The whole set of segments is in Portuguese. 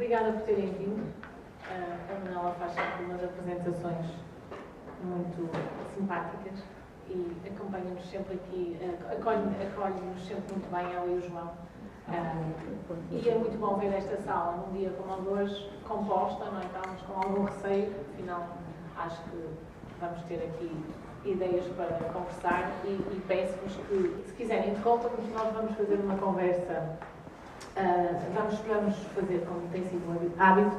Obrigada por terem vindo. A Manuela faz sempre umas apresentações muito simpáticas e acompanha-nos sempre aqui, acolhe-nos sempre muito bem, ela e o João. E é muito bom ver esta sala num dia como o de hoje, composta, não é? Estamos com algum receio, afinal acho que vamos ter aqui ideias para conversar e peço-vos que, se quiserem, interrompam-nos, nós vamos fazer uma conversa, vamos fazer, como tem sido hábito,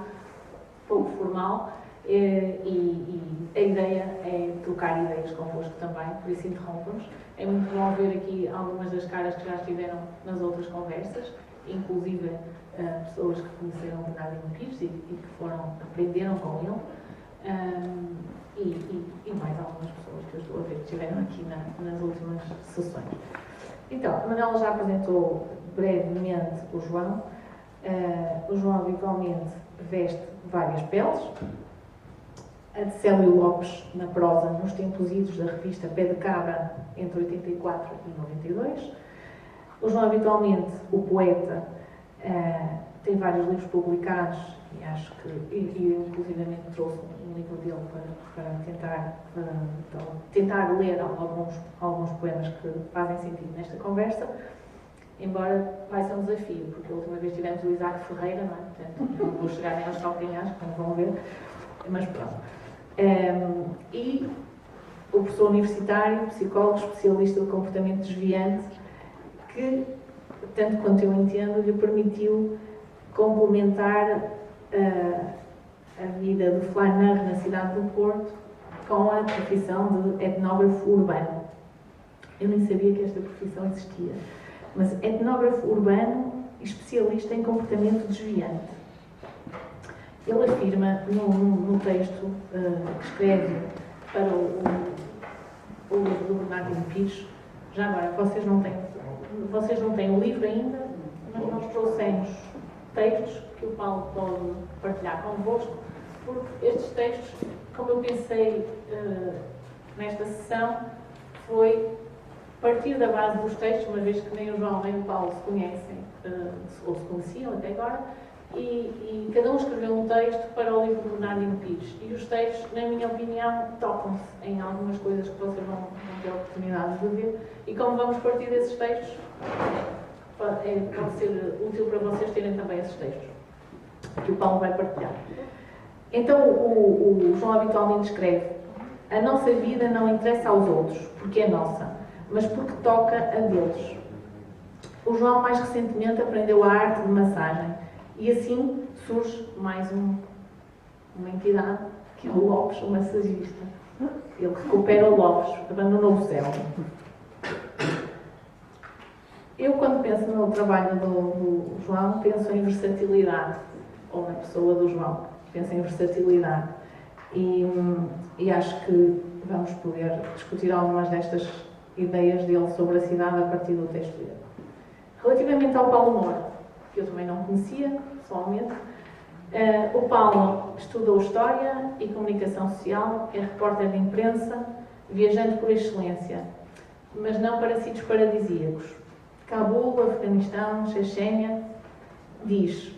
pouco formal, e a ideia é trocar ideias convosco também, por isso interrompam-nos. É muito bom ver aqui algumas das caras que já estiveram nas outras conversas, inclusive pessoas que conheceram o Bernardino Pires e que aprenderam com ele, e mais algumas pessoas que eu estou a ver que estiveram aqui nas últimas sessões. Então, a Manuela já apresentou brevemente o João. O João habitualmente veste várias peles. A de Célio Lopes, na prosa, nos tempos idos da revista Pé de Cabra, entre 84 e 92. O João, habitualmente, o poeta, tem vários livros publicados e acho que, inclusivamente, trouxe um livro dele para tentar ler alguns poemas que fazem sentido nesta conversa, embora vai ser um desafio, porque a última vez tivemos o Isaac Ferreira, não é? Portanto, não vou chegar nem aos calcanhares, como vão ver, mas pronto. E o professor universitário, psicólogo, especialista de comportamento desviante, que, tanto quanto eu entendo, lhe permitiu complementar a vida de flaneur na cidade do Porto com a profissão de etnógrafo urbano. Eu nem sabia que esta profissão existia, mas etnógrafo urbano e especialista em comportamento desviante. Ele afirma no texto que escreve para o livro do Bernardino Pires. Já agora, vocês não têm o livro ainda, mas nós trouxemos textos que o Paulo pode partilhar convosco, porque estes textos, como eu pensei nesta sessão, foi partir da base dos textos, uma vez que nem o João nem o Paulo se conhecem, ou se conheciam até agora, e cada um escreveu um texto para o livro do Bernardino Pires. E os textos, na minha opinião, tocam-se em algumas coisas que vocês vão ter a oportunidade de ver. E como vamos partir desses textos, pode ser útil para vocês terem também esses textos, que o Paulo vai partilhar. Então, o João habitualmente escreve: a nossa vida não interessa aos outros, porque é nossa, mas porque toca a deles. O João, mais recentemente, aprendeu a arte de massagem. E assim surge mais uma entidade, que é o Lopes, o massagista. Ele recupera o Lopes, abandonou o céu. Eu, quando penso no trabalho do João, penso em versatilidade, ou na pessoa do João, penso em versatilidade. E acho que vamos poder discutir algumas destas ideias dele sobre a cidade a partir do texto dele. Relativamente ao Paulo Moura, que eu também não conhecia, pessoalmente, o Paulo estudou História e Comunicação Social, é repórter de imprensa, viajante por excelência, mas não para sítios paradisíacos. Cabul, Afeganistão, Chechênia, diz,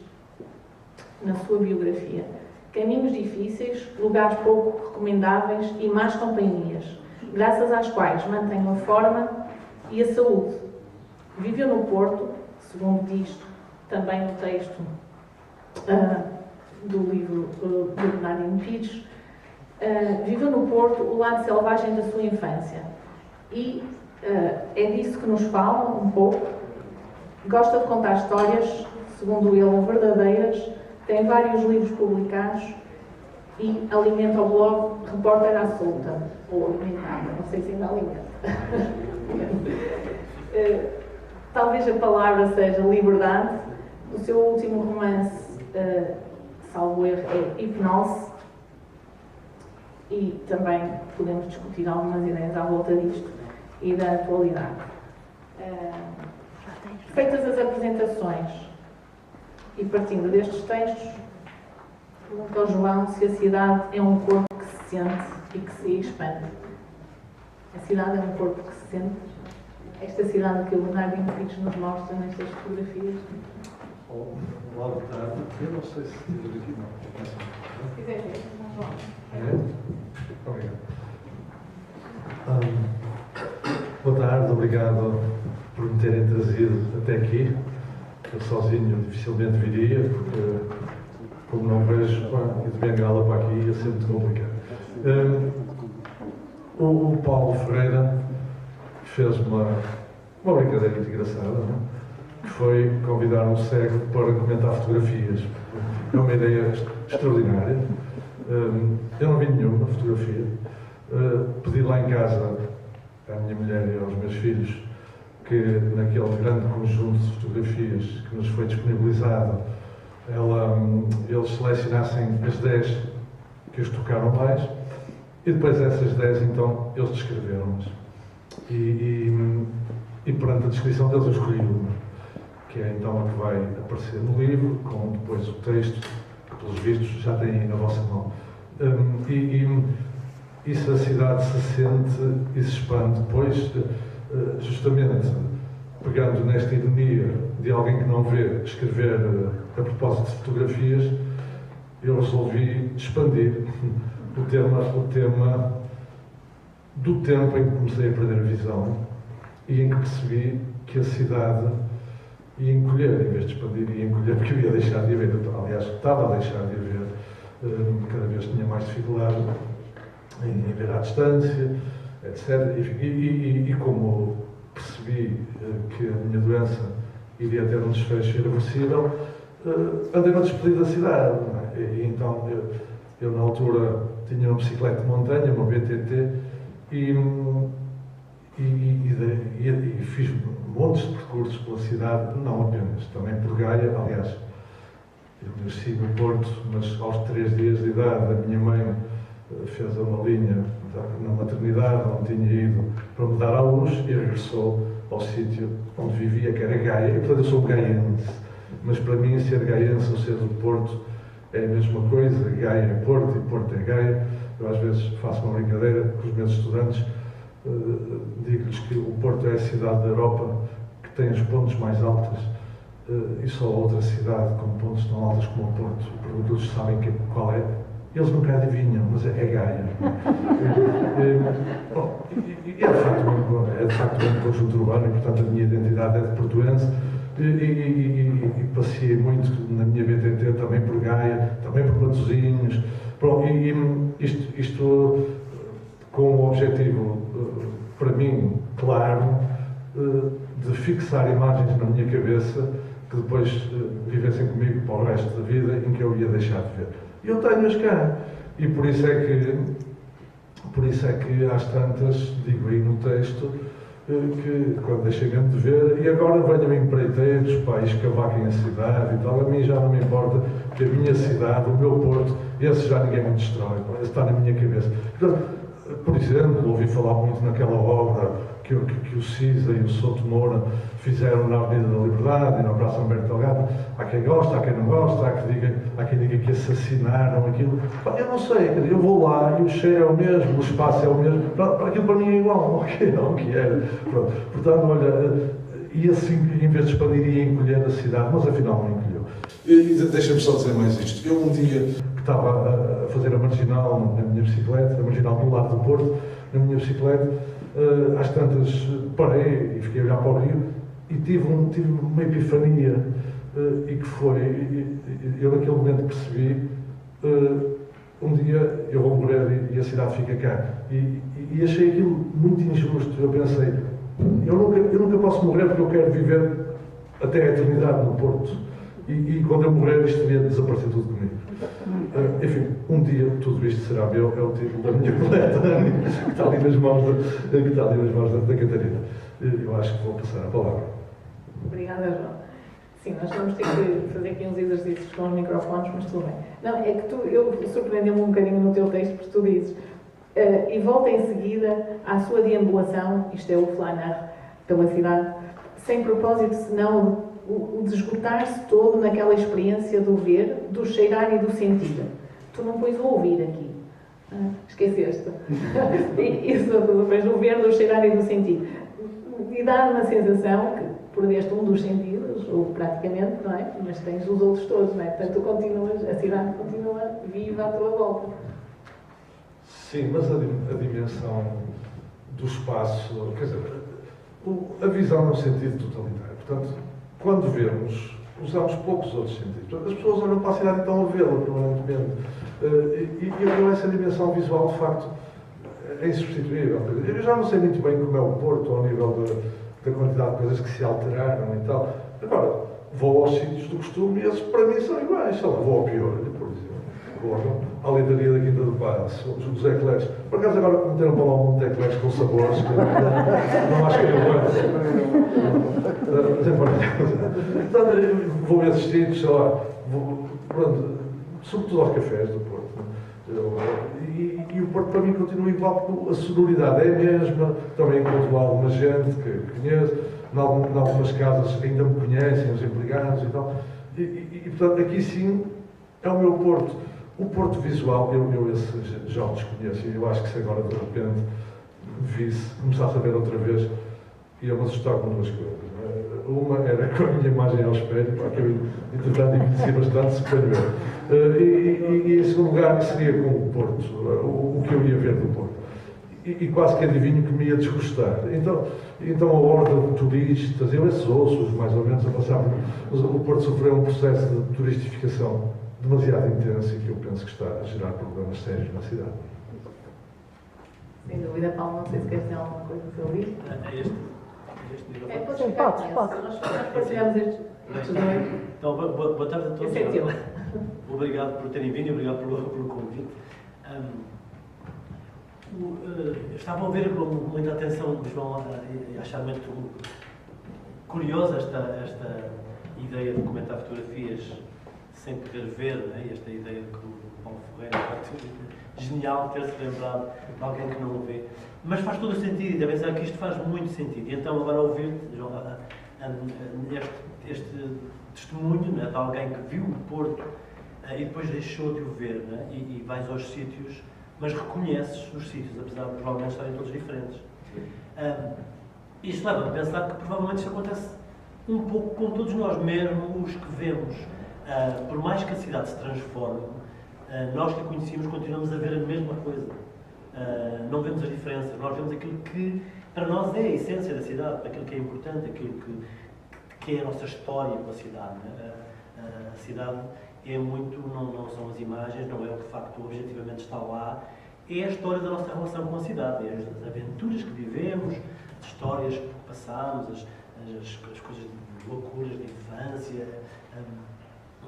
na sua biografia: caminhos difíceis, lugares pouco recomendáveis e más companhias, graças às quais mantenho a forma e a saúde. Viveu no Porto, segundo diz também no texto do livro do Bernardino Pires, viveu no Porto o lado selvagem da sua infância. E é disso que nos fala um pouco. Gosta de contar histórias, segundo ele, verdadeiras, tem vários livros publicados e alimenta o blog Repórter à Solta, ou alimentada, não sei se ainda alimenta. Talvez a palavra seja liberdade. O seu último romance, salvo erro, é Hipnose, e também podemos discutir algumas ideias à volta disto e da atualidade. Feitas as apresentações e partindo destes textos, pergunto ao João se a cidade é um corpo que se sente e que se expande. A cidade é um corpo que se sente. Esta cidade que o Bernardino Pires nos mostra nestas fotografias. Olá, boa tarde. Eu não sei se temos aqui, não. Se quiser ver, nós vamos. É? Obrigado. Boa tarde, obrigado por me terem trazido até aqui. Eu sozinho dificilmente viria, porque como não vejo ir de bengala para aqui ia ser muito complicado. O Paulo Ferreira fez uma brincadeira muito engraçada, não é? Que foi convidar um cego para comentar fotografias. É uma ideia extraordinária. Eu não vi nenhuma fotografia. Pedi lá em casa à minha mulher e aos meus filhos que naquele grande conjunto de fotografias que nos foi disponibilizado, eles selecionassem as 10 que os tocaram mais e depois essas 10 então eles descreveram-nas. E perante a descrição deles eu escolhi uma, que é então a que vai aparecer no livro, com depois o texto, que pelos vistos já tem aí na vossa mão. E se a cidade se sente e se expande, depois, justamente pegando nesta ironia de alguém que não vê escrever a propósito de fotografias, eu resolvi expandir o tema do tempo em que comecei a perder a visão e em que percebi que a cidade ia encolher, em vez de expandir, ia encolher, porque eu ia deixar de a ver. Aliás, estava a deixar de a ver, cada vez tinha mais dificuldade em ver à distância, etc. E como percebi que a minha doença iria ter um desfecho irreversível, andei-me a despedir da cidade. Não é? E então, eu na altura tinha uma bicicleta de montanha, uma BTT, e fiz montes de percursos pela cidade, não apenas, também por Gaia. Aliás, eu nasci no Porto, mas aos 3 dias de idade a minha mãe fez uma linha na maternidade onde tinha ido para me dar à luz e regressou ao sítio onde vivia, que era Gaia. E portanto eu sou gaiense, mas para mim ser gaiense ou ser do Porto é a mesma coisa. Gaia é Porto e Porto é Gaia. Eu às vezes faço uma brincadeira com os meus estudantes, digo-lhes que o Porto é a cidade da Europa que tem os pontos mais altos e só outra cidade com pontos tão altos como o Porto. Pergunto-lhes se sabem qual é. Eles nunca adivinham, mas é Gaia. É de facto um conjunto urbano e, portanto, a minha identidade é de portuense. E passei muito na minha BTT também por Gaia, também por Matosinhos. Isto com o objetivo, para mim, claro, de fixar imagens na minha cabeça que depois vivessem comigo para o resto da vida, em que eu ia deixar de ver. Eu tenho-as cá. E por isso é que às tantas, digo aí no texto, que quando deixei mesmo de ver, e agora venham empreiteiros para escavaquem a cidade e tal, a mim já não me importa, que a minha cidade, o meu Porto, esse já ninguém me destrói, esse está na minha cabeça. Portanto, por exemplo, ouvi falar muito naquela obra que o Cisa e o Souto Moura fizeram na Avenida da Liberdade e na Praça Humberto Delgado. Há quem gosta, há quem não gosta, há quem diga que assassinaram aquilo. Eu não sei, eu vou lá e o cheiro é o mesmo, o espaço é o mesmo, para aquilo para mim é igual ao que era. Pronto. Portanto, olha, e assim, em vez de expandir, ia encolher a cidade, mas afinal não encolheu. E deixa-me só dizer mais isto. Eu um dia que estava a fazer a marginal na minha bicicleta, a marginal do lado do Porto, na minha bicicleta, às tantas parei e fiquei a olhar para o rio e tive uma epifania e que foi, eu naquele momento percebi, um dia eu vou morrer e a cidade fica cá. E achei aquilo muito injusto. Eu pensei, eu nunca posso morrer porque eu quero viver até a eternidade no Porto. E quando eu morrer isto devia desaparecer tudo comigo. Enfim, um dia tudo isto será meu, é o título da minha coletânea que está ali nas mãos da Catarina. Eu acho que vou passar a palavra. Obrigada, João. Sim, nós vamos ter que fazer aqui uns exercícios com os microfones, mas tudo bem. Não, é que eu surpreendeu-me um bocadinho no teu texto, porque tu dizes e volta em seguida à sua deambulação, isto é o flanar pela cidade, sem propósito senão o de esgotar-se todo naquela experiência do ver, do cheirar e do sentir. Tu não pões o ouvir aqui. Esqueceste. Isso depois do ver, do cheirar e do sentir. E dá uma sensação perdeste um dos sentidos, ou praticamente, não é? Mas tens os outros todos, não é? Portanto, tu continuas, a cidade continua viva à tua volta. Sim, mas a dimensão do espaço, quer dizer, a visão no sentido totalitário. Portanto, quando vemos, usamos poucos outros sentidos. Portanto, as pessoas olham para a cidade e estão a vê-la permanentemente. E essa dimensão visual, de facto, é insubstituível. Eu já não sei muito bem como é o Porto, ao nível da quantidade de coisas que se alteraram e tal. Agora, vou aos sítios do costume e esses, para mim, são iguais. Sei lá, vou ao Piolho, por exemplo. Vou à leitaria da Quinta do Paço, os eclairs. Por acaso, agora meteram para lá um monte de eclairs com sabores que não acho que eu gosto. Portanto, vou a esses sítios, sei lá, pronto, sobretudo aos cafés do Porto. E o Porto para mim continua igual, porque a sonoridade é a mesma, também encontro lá alguma gente que conheço, em algumas casas ainda me conhecem, os empregados e tal. E portanto, aqui sim é o meu Porto. O Porto visual, eu esse já o desconheço, e eu acho que se agora de repente começasse a ver outra vez, ia-me assustar com duas coisas. Uma era com a minha imagem ao espelho, que eu entretanto envelheci bastante, suponho eu. E em segundo lugar seria com o Porto, o que eu ia ver do Porto. E quase que adivinho que me ia desgostar. Então a horda de turistas, eu esses ouços mais ou menos a passar, o Porto sofreu um processo de turistificação demasiado intenso e que eu penso que está a gerar problemas sérios na cidade. Sem dúvida, Paulo, não sei se queres dizer alguma coisa sobre isto. Pode ficar. Nós partilhamos estes dois. Então, boa tarde a todos. Esse é teu. Obrigado por terem vindo e obrigado pelo convite. Estava a ouvir com muita atenção, João, e achar muito curiosa esta ideia de comentar fotografias sem poder ver, né? Esta ideia que o Paulo Ferreira genial ter-se lembrado de alguém que não o vê. Mas faz todo o sentido, e devem dizer que isto faz muito sentido. E então, agora ouvir-te, João, este testemunho, né, de alguém que viu o Porto e depois deixou de o ver, né, e vais aos sítios, mas reconheces os sítios, apesar de provavelmente estarem todos diferentes. Isto leva-me a pensar que provavelmente isto acontece um pouco com todos nós, mesmo os que vemos. Por mais que a cidade se transforme, nós que a conhecemos continuamos a ver a mesma coisa. Não vemos as diferenças, nós vemos aquilo que para nós é a essência da cidade, aquilo que é importante, aquilo que é a nossa história com a cidade. A cidade é muito, não são as imagens, não é o que de facto objetivamente está lá, é a história da nossa relação com a cidade, é as aventuras que vivemos, as histórias que passámos, as coisas de loucuras de infância,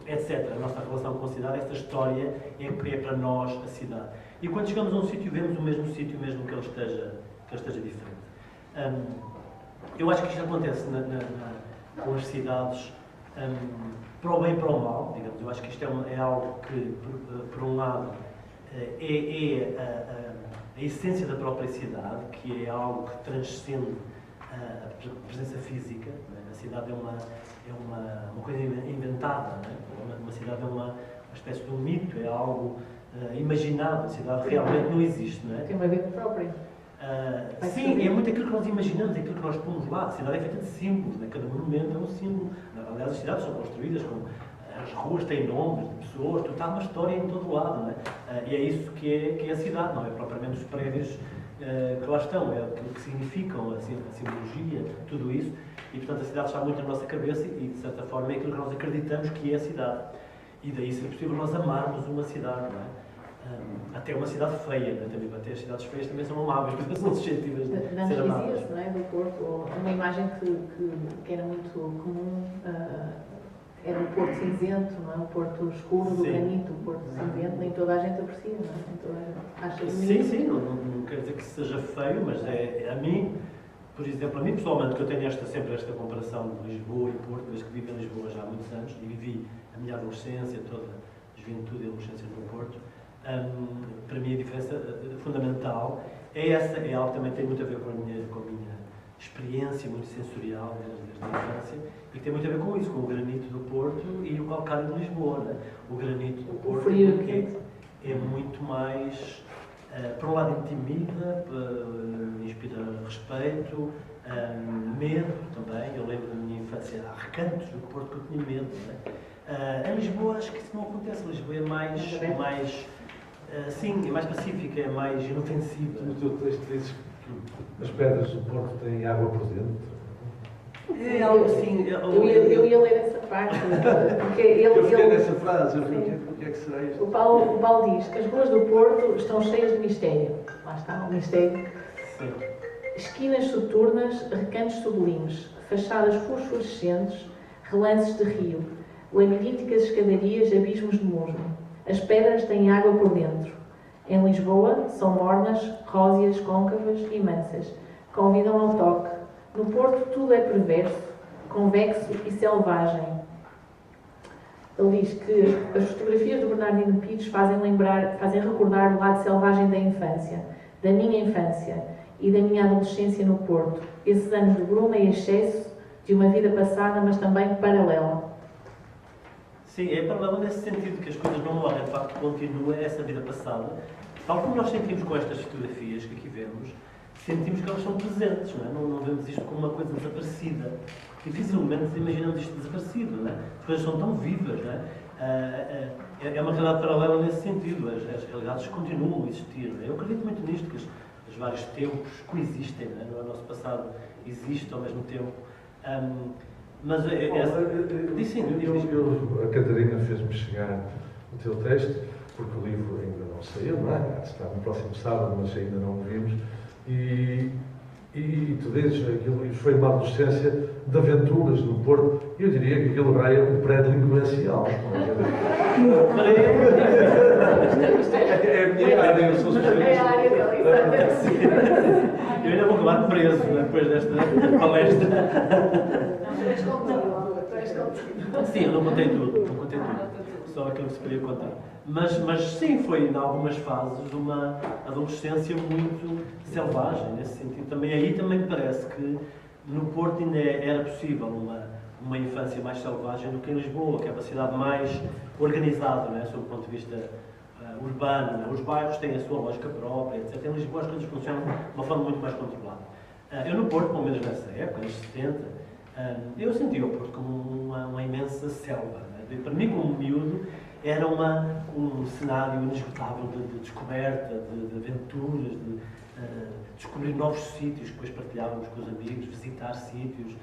etc. A nossa relação com a cidade, essa história é para nós a cidade. E quando chegamos a um sítio, vemos o mesmo sítio, mesmo que ele esteja diferente. Eu acho que isto acontece com as cidades para o bem e para o mal, digamos. Eu acho que isto é algo que, por um lado, é a essência da própria cidade, que é algo que transcende a presença física. A cidade é uma coisa inventada, não é? Uma cidade é uma espécie de um mito, é algo imaginado. A cidade realmente não existe, não é? Tem uma vida própria. Sim, é muito aquilo que nós imaginamos, é aquilo que nós pomos lá. A cidade é feita de símbolos, né? Cada monumento é um símbolo. Aliás, as cidades são construídas com... As ruas têm nomes de pessoas, tudo está uma história em todo lado, não é? E é isso que é a cidade, não é propriamente os prédios que lá estão, é aquilo que significam, a simbologia, tudo isso. E, portanto, a cidade está muito na nossa cabeça e, de certa forma, é aquilo que nós acreditamos que é a cidade. E daí ser possível nós amarmos uma cidade, não é? Até uma cidade feia, né? Também, até as cidades feias também são amáveis, mas são suscetíveis de ser amáveis. Não é? Do Porto, uma imagem que era muito comum, era o Porto cinzento, não é? O Porto escuro do granito, o Porto cinzento, nem toda a gente aprecia, não é? Nem toda a gente acha bonito. Sim, não quer dizer que seja feio, mas a mim, por exemplo, a mim pessoalmente, que eu tenho sempre esta comparação de Lisboa e Porto, desde que vivo em Lisboa já há muitos anos, e vivi a minha adolescência, toda a juventude e adolescência no Porto, para mim a diferença fundamental é essa, é algo que também tem muito a ver com a minha experiência muito sensorial desde a infância, e que tem muito a ver com isso, com o granito do Porto e o calcário de Lisboa, né? O granito do Porto é muito mais Por um lado intimida, inspira respeito, medo também. Eu lembro da minha infância, há recantos do Porto que eu tinha medo. Não é? Em Lisboa acho que isso não acontece. Lisboa é mais sim, é mais pacífica, é mais inofensiva. No teu texto dizes que as pedras do Porto têm água por dentro. É algo assim. Eu ia ler essa parte, porque Eu fiquei ele, nessa frase, o que é que será isto? o Paulo diz que as ruas do Porto estão cheias de mistério. Lá está, o mistério. Sim. Esquinas soturnas, recantos sublimes, fachadas fosforescentes, relances de rio, labirínticas escadarias, abismos de musgo. As pedras têm água por dentro. Em Lisboa, são mornas, róseas, côncavas e mansas. Convidam ao toque. No Porto, tudo é perverso, convexo e selvagem. Ele diz que as fotografias do Bernardino Pires fazem recordar o lado selvagem da infância, da minha infância e da minha adolescência no Porto. Esses anos de bruma e excesso de uma vida passada, mas também paralela. Sim, é paralelo nesse sentido, que as coisas não morrem, de facto continua essa vida passada. Tal como nós sentimos com estas fotografias que aqui vemos, sentimos que elas são presentes, não é? Não vemos isto como uma coisa desaparecida. Dificilmente imaginamos isto desaparecido, não é? As coisas são tão vivas, não é? É uma realidade paralela nesse sentido. As realidades continuam a existir, não é? Eu acredito muito nisto, que os vários tempos coexistem, não é? O nosso passado existe ao mesmo tempo. Mas a Catarina fez-me chegar o teu texto, porque o livro ainda não saiu, não é? Há de estar no próximo sábado, mas ainda não o vimos. E tu dizes, aquilo foi uma adolescência de aventuras no Porto. Eu diria que aquilo raia o pré-delinquencial. É a minha área, eu sou suspeito. É a área dele, exatamente. Eu ainda vou acabar preso, depois desta palestra. Sim, eu não contei tudo, só aquilo que se podia contar. Mas sim, foi em algumas fases uma adolescência muito selvagem, nesse sentido. Aí também me parece que no Porto ainda era possível uma infância mais selvagem do que em Lisboa, que é uma cidade mais organizada, não é? Sob o ponto de vista urbano. Não é? Os bairros têm a sua lógica própria, etc. Em Lisboa as coisas funcionam de uma forma muito mais controlada. Eu no Porto, pelo menos nessa época, nos 70, eu sentia o Porto como uma imensa selva. Não é? Para mim, como miúdo, era um cenário inesgotável de descoberta, de aventuras, de descobrir novos sítios que depois partilhávamos com os amigos, visitar sítios,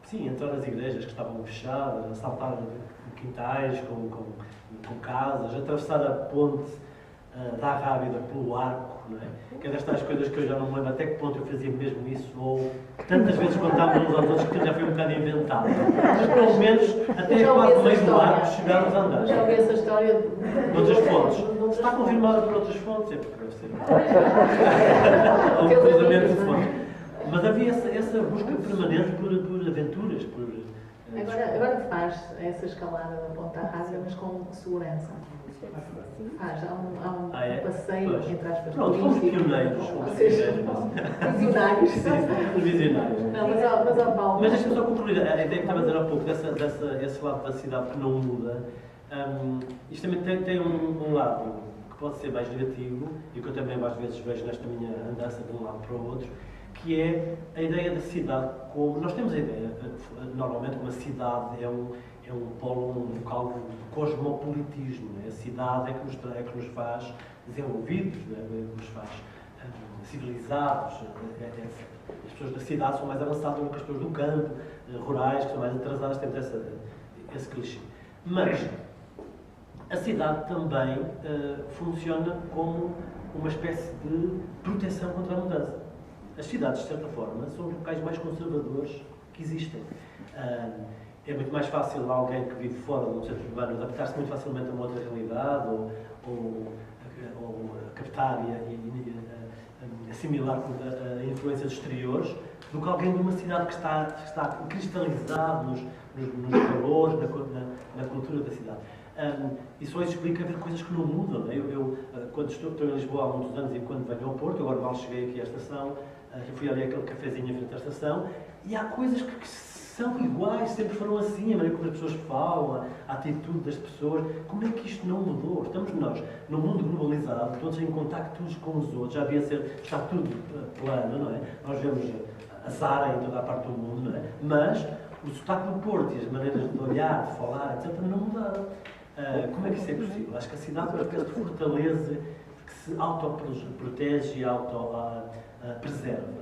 sim, entrar nas igrejas que estavam fechadas, assaltar quintais com casas, atravessar a ponte da Rábida pelo Arco, não é? Que é destas coisas que eu já não me lembro até que ponto eu fazia mesmo isso, ou tantas vezes contávamos uns aos outros que já foi um bocado inventado. Mas pelo menos até quase meio do Arco chegámos a andar. Já ouvi essa história De outras fontes. Está confirmada por outras fontes, é porque deve ser. Ou cruzamento de fontes. Mas havia essa busca permanente por aventuras, por... Agora faz essa escalada da Ponta Rábida, mas com segurança. Há um passeio, pois. entre aspas, Pronto, fomos pioneiros. Visionários. Sim, os visionários. Não, mas ao Paulo. Mas deixa-me só concluir a ideia que estava a dizer há pouco, esse lado da cidade que não muda. Isto também tem um lado que pode ser mais negativo, e que eu também às vezes vejo nesta minha andança de um lado para o outro, que é a ideia da cidade como... Nós temos a ideia, normalmente, que uma cidade é um polo, um local de cosmopolitismo. Né? A cidade é que nos faz desenvolvidos, né? Que nos faz civilizados. As pessoas da cidade são mais avançadas do que as pessoas do campo, rurais, que são mais atrasadas, temos esse clichê. Mas a cidade também funciona como uma espécie de proteção contra a mudança. As cidades, de certa forma, são os locais mais conservadores que existem. É muito mais fácil alguém que vive fora de um centro urbano adaptar-se muito facilmente a uma outra realidade ou captar e assimilar a influências exteriores do que alguém de uma cidade que está cristalizado nos valores, na cultura da cidade. E só isso explica haver coisas que não mudam. Né? Eu quando estou em Lisboa há muitos anos e quando venho ao Porto, agora mal cheguei aqui à estação, eu fui ali àquele cafezinho em frente à estação, e há coisas que são iguais, sempre foram assim, a maneira como as pessoas falam, a atitude das pessoas. Como é que isto não mudou? Estamos nós, num mundo globalizado, todos em contacto uns com os outros, já devia ser, está tudo plano, não é? Nós vemos a Zara em toda a parte do mundo, não é? Mas o sotaque do Porto e as maneiras de olhar, de falar, etc., não mudaram. Como é que isso é possível? Acho que a cidade é uma espécie de fortaleza que se autoprotege e auto-preserva.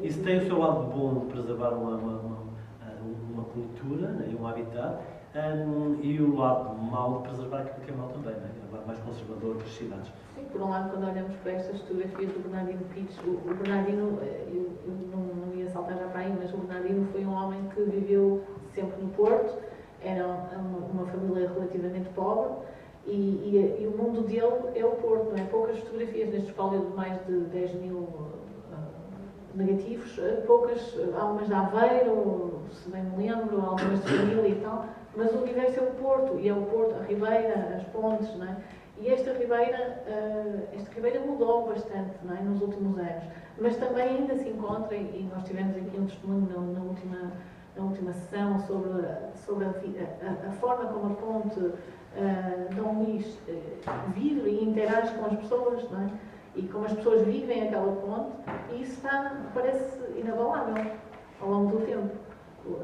Isso tem o seu lado bom de preservar uma cultura, né, e um habitat, e o lado mau de preservar aquilo que é mau também, né, o lado mais conservador das cidades. Sim, por um lado, quando olhamos para estas fotografias do Bernardino Pires, o Bernardino, eu não ia saltar já para aí, mas o Bernardino foi um homem que viveu sempre no Porto, era uma família relativamente pobre, e o mundo dele é o Porto, não é? Poucas fotografias neste espólio de mais de 10 mil negativos, poucas, há umas de Aveiro, se bem me lembro, algumas de família e tal, mas o universo é o Porto, e é o Porto, a Ribeira, as pontes, não é? E esta Ribeira mudou bastante, não é? Nos últimos anos, mas também ainda se encontra, e nós tivemos aqui um testemunho na última sessão sobre a forma como a ponte Dom Luís vive e interage com as pessoas, não é? E como as pessoas vivem aquela ponte, e isso parece inabalável ao longo do tempo.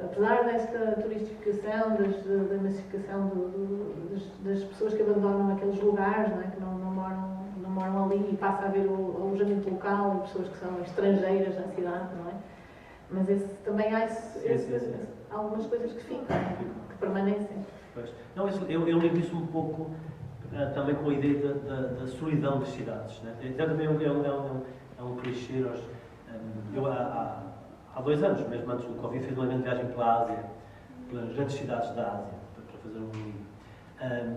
Apesar desta turistificação, da massificação das pessoas que abandonam aqueles lugares, não é? Que não moram ali, e passa a haver o alojamento local e pessoas que são estrangeiras na cidade, não é? Mas também há algumas coisas que ficam, que permanecem. Pois. Não, eu ligo isso um pouco também com a ideia da solidão das cidades. Né? Também é um clichê. Eu, há 2 anos, mesmo antes do Covid, fiz uma grande viagem pela Ásia, pelas grandes cidades da Ásia, para fazer um livro.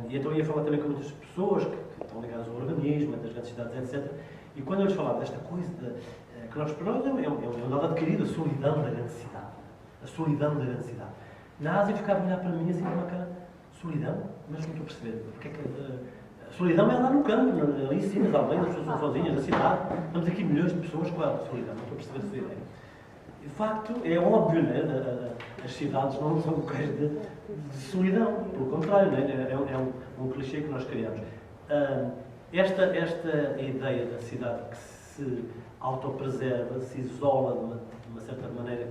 E então ia falar também com muitas pessoas que estão ligadas ao urbanismo, das grandes cidades, etc. E quando eu lhes falava desta coisa, que nós, para nós é um dado adquirido, a solidão da grande cidade. A solidão da grande cidade. Na Ásia ficava a olhar para mim assim com uma cara, solidão? Mas não estou a perceber. Porque é que, a solidão é lá no campo, ali em cima, nas aldeias, as pessoas são sozinhas, na cidade. Estamos aqui milhões de pessoas com a solidão, não estou a perceber a sua ideia. De facto, é óbvio, né? As cidades não são locais de solidão, pelo contrário, né? É um clichê que nós criamos. Esta ideia da cidade que se autopreserva, se isola de uma certa maneira,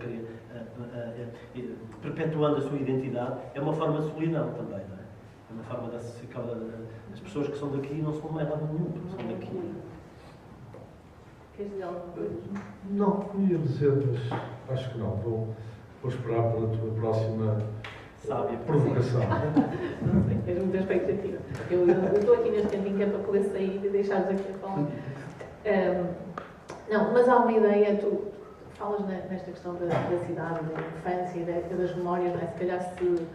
perpetuando a sua identidade, é uma forma de solidão também, não é? É uma forma as pessoas que são daqui não são mais lado nenhum, porque são daqui. Queres dizer alguma coisa? Não, ia dizer, mas acho que não. Vou esperar pela tua próxima Sábia provocação. Não sei, tens muita expectativa. Eu estou aqui neste cantinho que é para poder sair e deixar-vos aqui a falar. Não, mas há uma ideia, tu falas nesta questão da cidade, da infância e das memórias, não é? Se calhar se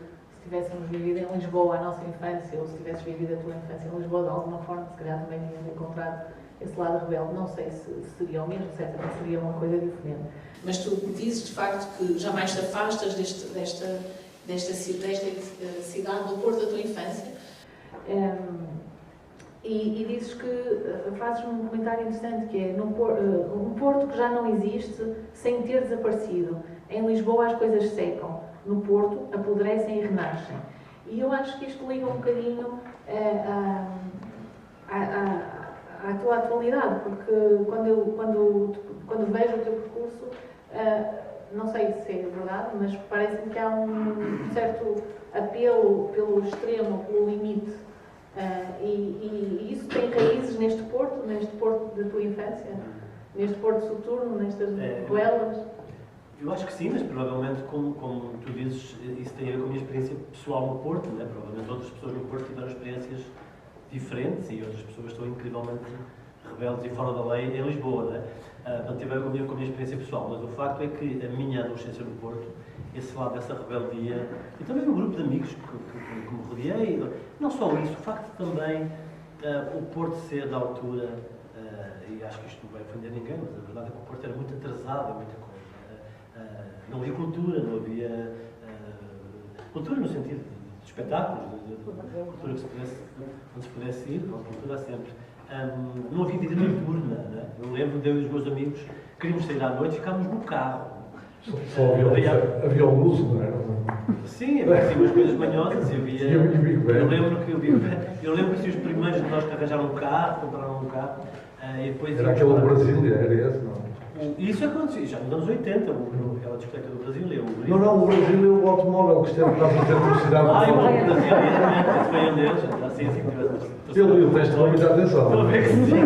tivéssemos vivido em Lisboa a nossa infância, ou se tivesses vivido a tua infância em Lisboa de alguma forma, se calhar também tinhas encontrado esse lado rebelde. Não sei se seria o mesmo, certamente seria uma coisa diferente. Mas tu dizes de facto que jamais te afastas desta cidade do Porto da tua infância. E dizes que fazes um comentário interessante, que é um Porto que já não existe sem ter desaparecido. Em Lisboa as coisas secam, no Porto apodrecem e renascem. E eu acho que isto liga um bocadinho à tua atualidade, porque quando vejo o teu percurso, não sei se é verdade, mas parece-me que há um certo apelo pelo extremo, pelo limite. E isso tem raízes neste Porto da tua infância, neste Porto soturno, nestas ruelas? Eu acho que sim, mas provavelmente, como tu dizes, isso tem a ver com a minha experiência pessoal no Porto, né? Provavelmente outras pessoas no Porto tiveram experiências diferentes e outras pessoas estão incrivelmente rebeldes e fora da lei em Lisboa, né? Portanto, tiveram com a minha experiência pessoal, mas o facto é que a minha adolescência no Porto, esse lado dessa rebeldia, e também um grupo de amigos que me rodeei, não só isso, o facto de também o Porto ser da altura, e acho que isto não vai ofender ninguém, mas a verdade é que o Porto era muito atrasado em muita coisa. Não havia cultura, não havia cultura no sentido de espetáculos, de cultura onde se pudesse ir, cultura há sempre. Não havia vida noturna, né? Eu lembro de eu e os meus amigos, queríamos sair à noite, ficávamos no carro. Só havia o uso, não era? Sim, havia assim umas coisas manhosas e havia. E o Big Bang. Eu lembro que os primeiros de nós que arranjaram um carro, compraram um carro, e depois. Era aquele Brasília, era esse, não? Isso aconteceu, já nos anos 80, aquela discoteca do Brasil. Não, o Brasil é o automóvel que esteve para fazer publicidade. Ah, o Brasil, esse foi um deles, assim, Eu li o texto com muita atenção. Estou a ver que sim,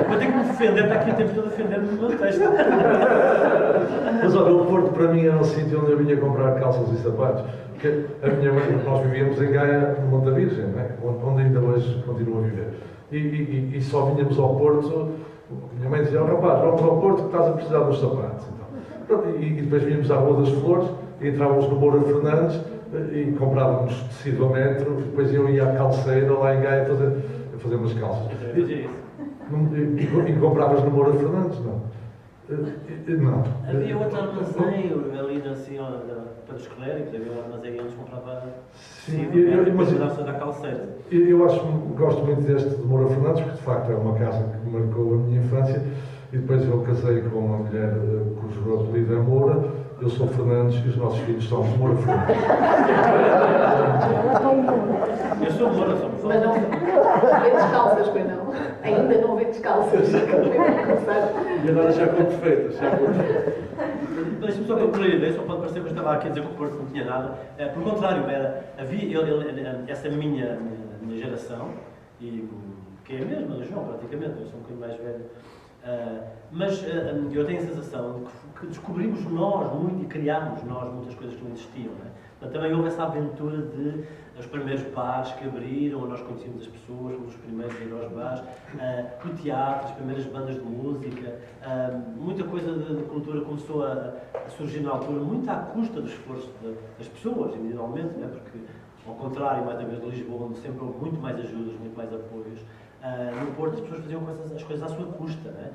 eu tenho que me defender, está aqui o tempo todo a defender-me no meu texto. Mas olha, o Porto para mim era um sítio onde eu vinha comprar calças e sapatos. Porque a minha mãe, nós vivíamos em Gaia, no Monte da Virgem, não é? Onde ainda hoje continuo a viver. E só vinhamos ao Porto. Minha mãe dizia: rapaz, vamos ao Porto que estás a precisar dos sapatos. Então, e depois vínhamos à Rua das Flores e entrávamos no Moura Fernandes e comprávamos tecido a metro. Depois eu ia à calceira lá em Gaia fazer umas calças. E compravas no Moura Fernandes, não? Não. Havia outro armazém ali assim, para os clérigos, havia um armazém onde se comprava tecido, mas era a calceira. Eu gosto muito deste de Moura Fernandes, porque de facto é uma casa que marcou a minha infância. E depois eu casei com uma mulher cujo apelido é Moura. Eu sou Fernandes e os nossos filhos são Moura Fernandes. Eu sou Moura, sou Mas não vê descalças, pois não? Ainda não vê descalças. E agora já com perfeitas. Deixa-me só concluir a ideia, só pode parecer que eu estava aqui a dizer que o Porto não tinha nada. Por contrário, havia essa minha geração, que é a mesma do João, praticamente, eu sou um bocadinho mais velho. Mas eu tenho a sensação de que descobrimos nós muito e criámos nós muitas coisas que não existiam. Não é? Portanto, também houve essa aventura de os primeiros bares que abriram, nós conhecíamos as pessoas, fomos os primeiros a ir aos bares, o teatro, as primeiras bandas de música, muita coisa de cultura começou a surgir na altura, muito à custa do esforço das pessoas, individualmente, não é? Porque, ao contrário, mais uma vez, de Lisboa, onde sempre houve muito mais ajudas, muito mais apoios, no Porto as pessoas faziam as coisas à sua custa. Não é?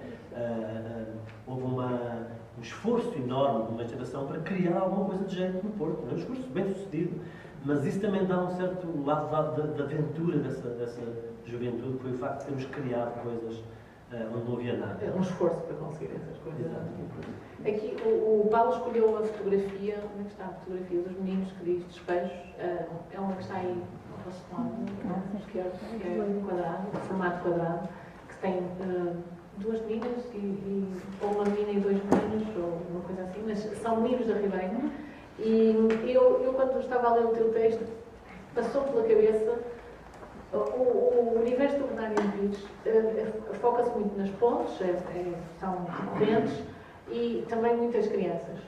Houve um esforço enorme de uma geração para criar alguma coisa de jeito no Porto. É um esforço bem sucedido, mas isso também dá um certo lado da aventura dessa juventude, que foi o facto de termos criado coisas onde não havia nada. É um esforço para conseguir essas coisas. Aqui o Paulo escolheu a fotografia, onde é que está a fotografia dos meninos que diz despejos? É uma que está aí ao lado, que é quadrado, formato quadrado, que tem duas meninas ou uma menina e dois meninos, ou uma coisa assim, mas são meninos da Ribeira. E eu quando estava a ler o teu texto, passou pela cabeça o universo do Bernardino Pires, foca-se muito nas pontes, são correntes, e também muitas crianças.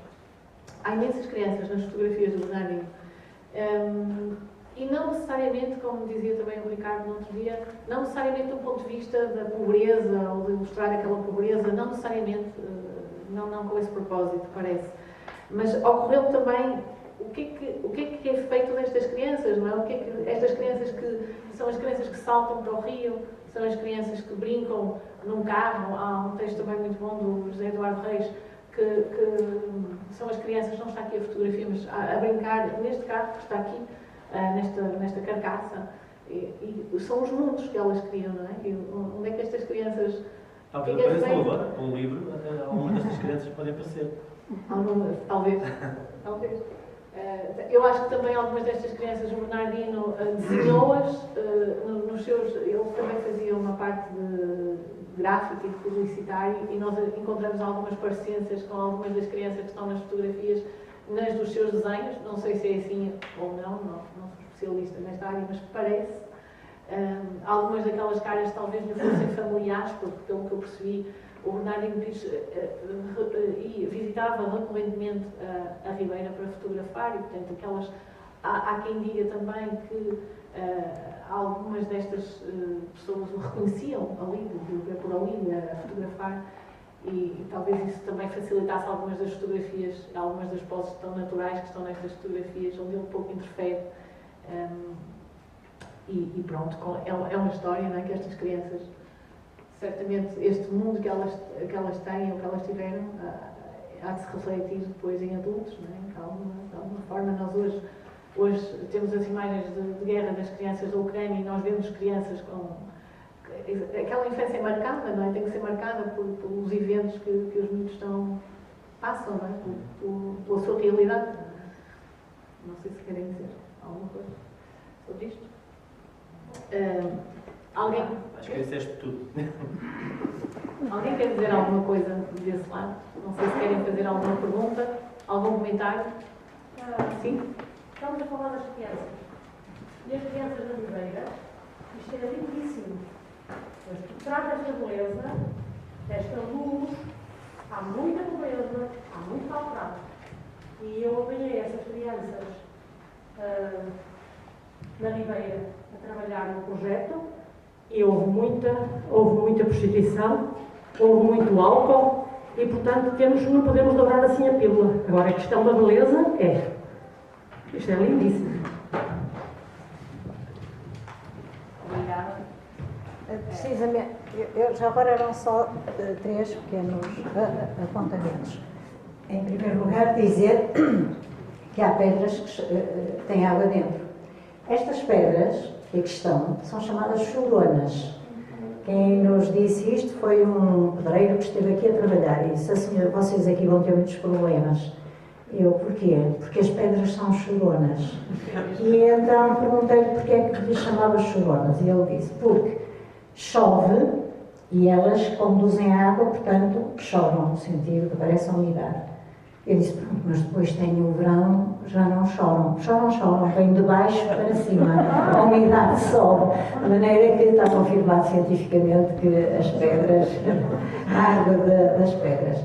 Há imensas crianças nas fotografias do Bernardino. E não necessariamente, como dizia também o Ricardo no outro dia, não necessariamente do ponto de vista da pobreza ou de mostrar aquela pobreza, não necessariamente, não com esse propósito, parece. Mas ocorreu também o que é feito destas crianças, não é? O que é que estas crianças que são as crianças que saltam para o rio, são as crianças que brincam num carro. Há um texto também muito bom do José Eduardo Reis, que são as crianças, não está aqui a fotografia, mas a brincar neste carro que está aqui, nesta carcaça. E são os mundos que elas criam, não é? E onde é que estas crianças... Talvez apareçam agora, com um livro, algumas destas crianças podem aparecer. Talvez. Eu acho que também algumas destas crianças, o Bernardino desenhou-as nos seus... Ele também fazia uma parte de gráfico e de publicitário, e nós encontramos algumas parecenças com algumas das crianças que estão nas fotografias, nas dos seus desenhos. Não sei se é assim ou não sou especialista nesta área, mas parece. Algumas daquelas caras talvez lhe fossem familiares, porque pelo que eu percebi, o Bernardino Pires visitava recorrentemente a Ribeira para fotografar, e portanto há quem diga também que algumas destas pessoas o reconheciam ali, de por ali a fotografar, e talvez isso também facilitasse algumas das fotografias, algumas das poses tão naturais que estão nestas fotografias, onde ele um pouco interfere. E pronto, é uma história, não é, que estas crianças, certamente este mundo que elas têm ou que elas tiveram, há de se refletir depois em adultos, não é? De alguma forma. Nós hoje temos as imagens de guerra das crianças da Ucrânia, e nós vemos crianças com... Aquela infância é marcada, não é? Tem que ser marcada pelos eventos que os miúdos estão passam, não é? Pela sua realidade. Não sei se querem dizer alguma coisa sobre isto. Alguém? Acho que disseste tudo. Alguém quer dizer alguma coisa desse lado? Não sei se querem fazer alguma pergunta, algum comentário. Sim? Estamos a falar das crianças. E as crianças da Ribeira, isto é lindíssimo. Mas tu traz esta beleza, esta luz, há muita beleza, há muito maltrato. E eu apanhei essas crianças na Ribeira a trabalhar no projeto e houve muita prostituição, houve muito álcool e, portanto, não podemos dobrar assim a pílula. Agora, a questão da beleza é. Isto é lindíssimo. Obrigada. Precisamente, já agora eram só 3 pequenos apontamentos. Em primeiro lugar, dizer que há pedras que têm água dentro. Estas pedras que aqui estão são chamadas choronas. Quem nos disse isto foi um pedreiro que esteve aqui a trabalhar e disse: senhora, vocês aqui vão ter muitos problemas. Eu, porquê? Porque as pedras são choronas. E então perguntei-lhe porque é que lhe chamava choronas. E ele disse: porque chove e elas conduzem a água, portanto, choram, no sentido que parece a umidade. Eu disse: pronto, mas depois tem o verão, já não choram. Choram, vêm de baixo para cima. A umidade sobe. De maneira que está confirmado cientificamente que as pedras, a água das pedras.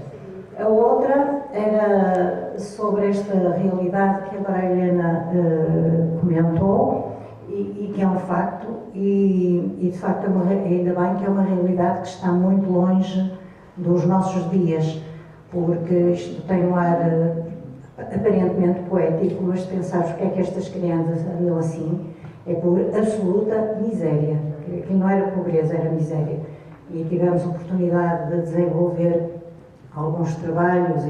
A outra era sobre esta realidade que agora a Helena comentou e que é um facto e de facto ainda bem que é uma realidade que está muito longe dos nossos dias, porque isto tem um ar aparentemente poético, mas se pensares o que é que estas crianças andam assim, é por absoluta miséria. Aquilo não era pobreza, era miséria. E tivemos a oportunidade de desenvolver alguns trabalhos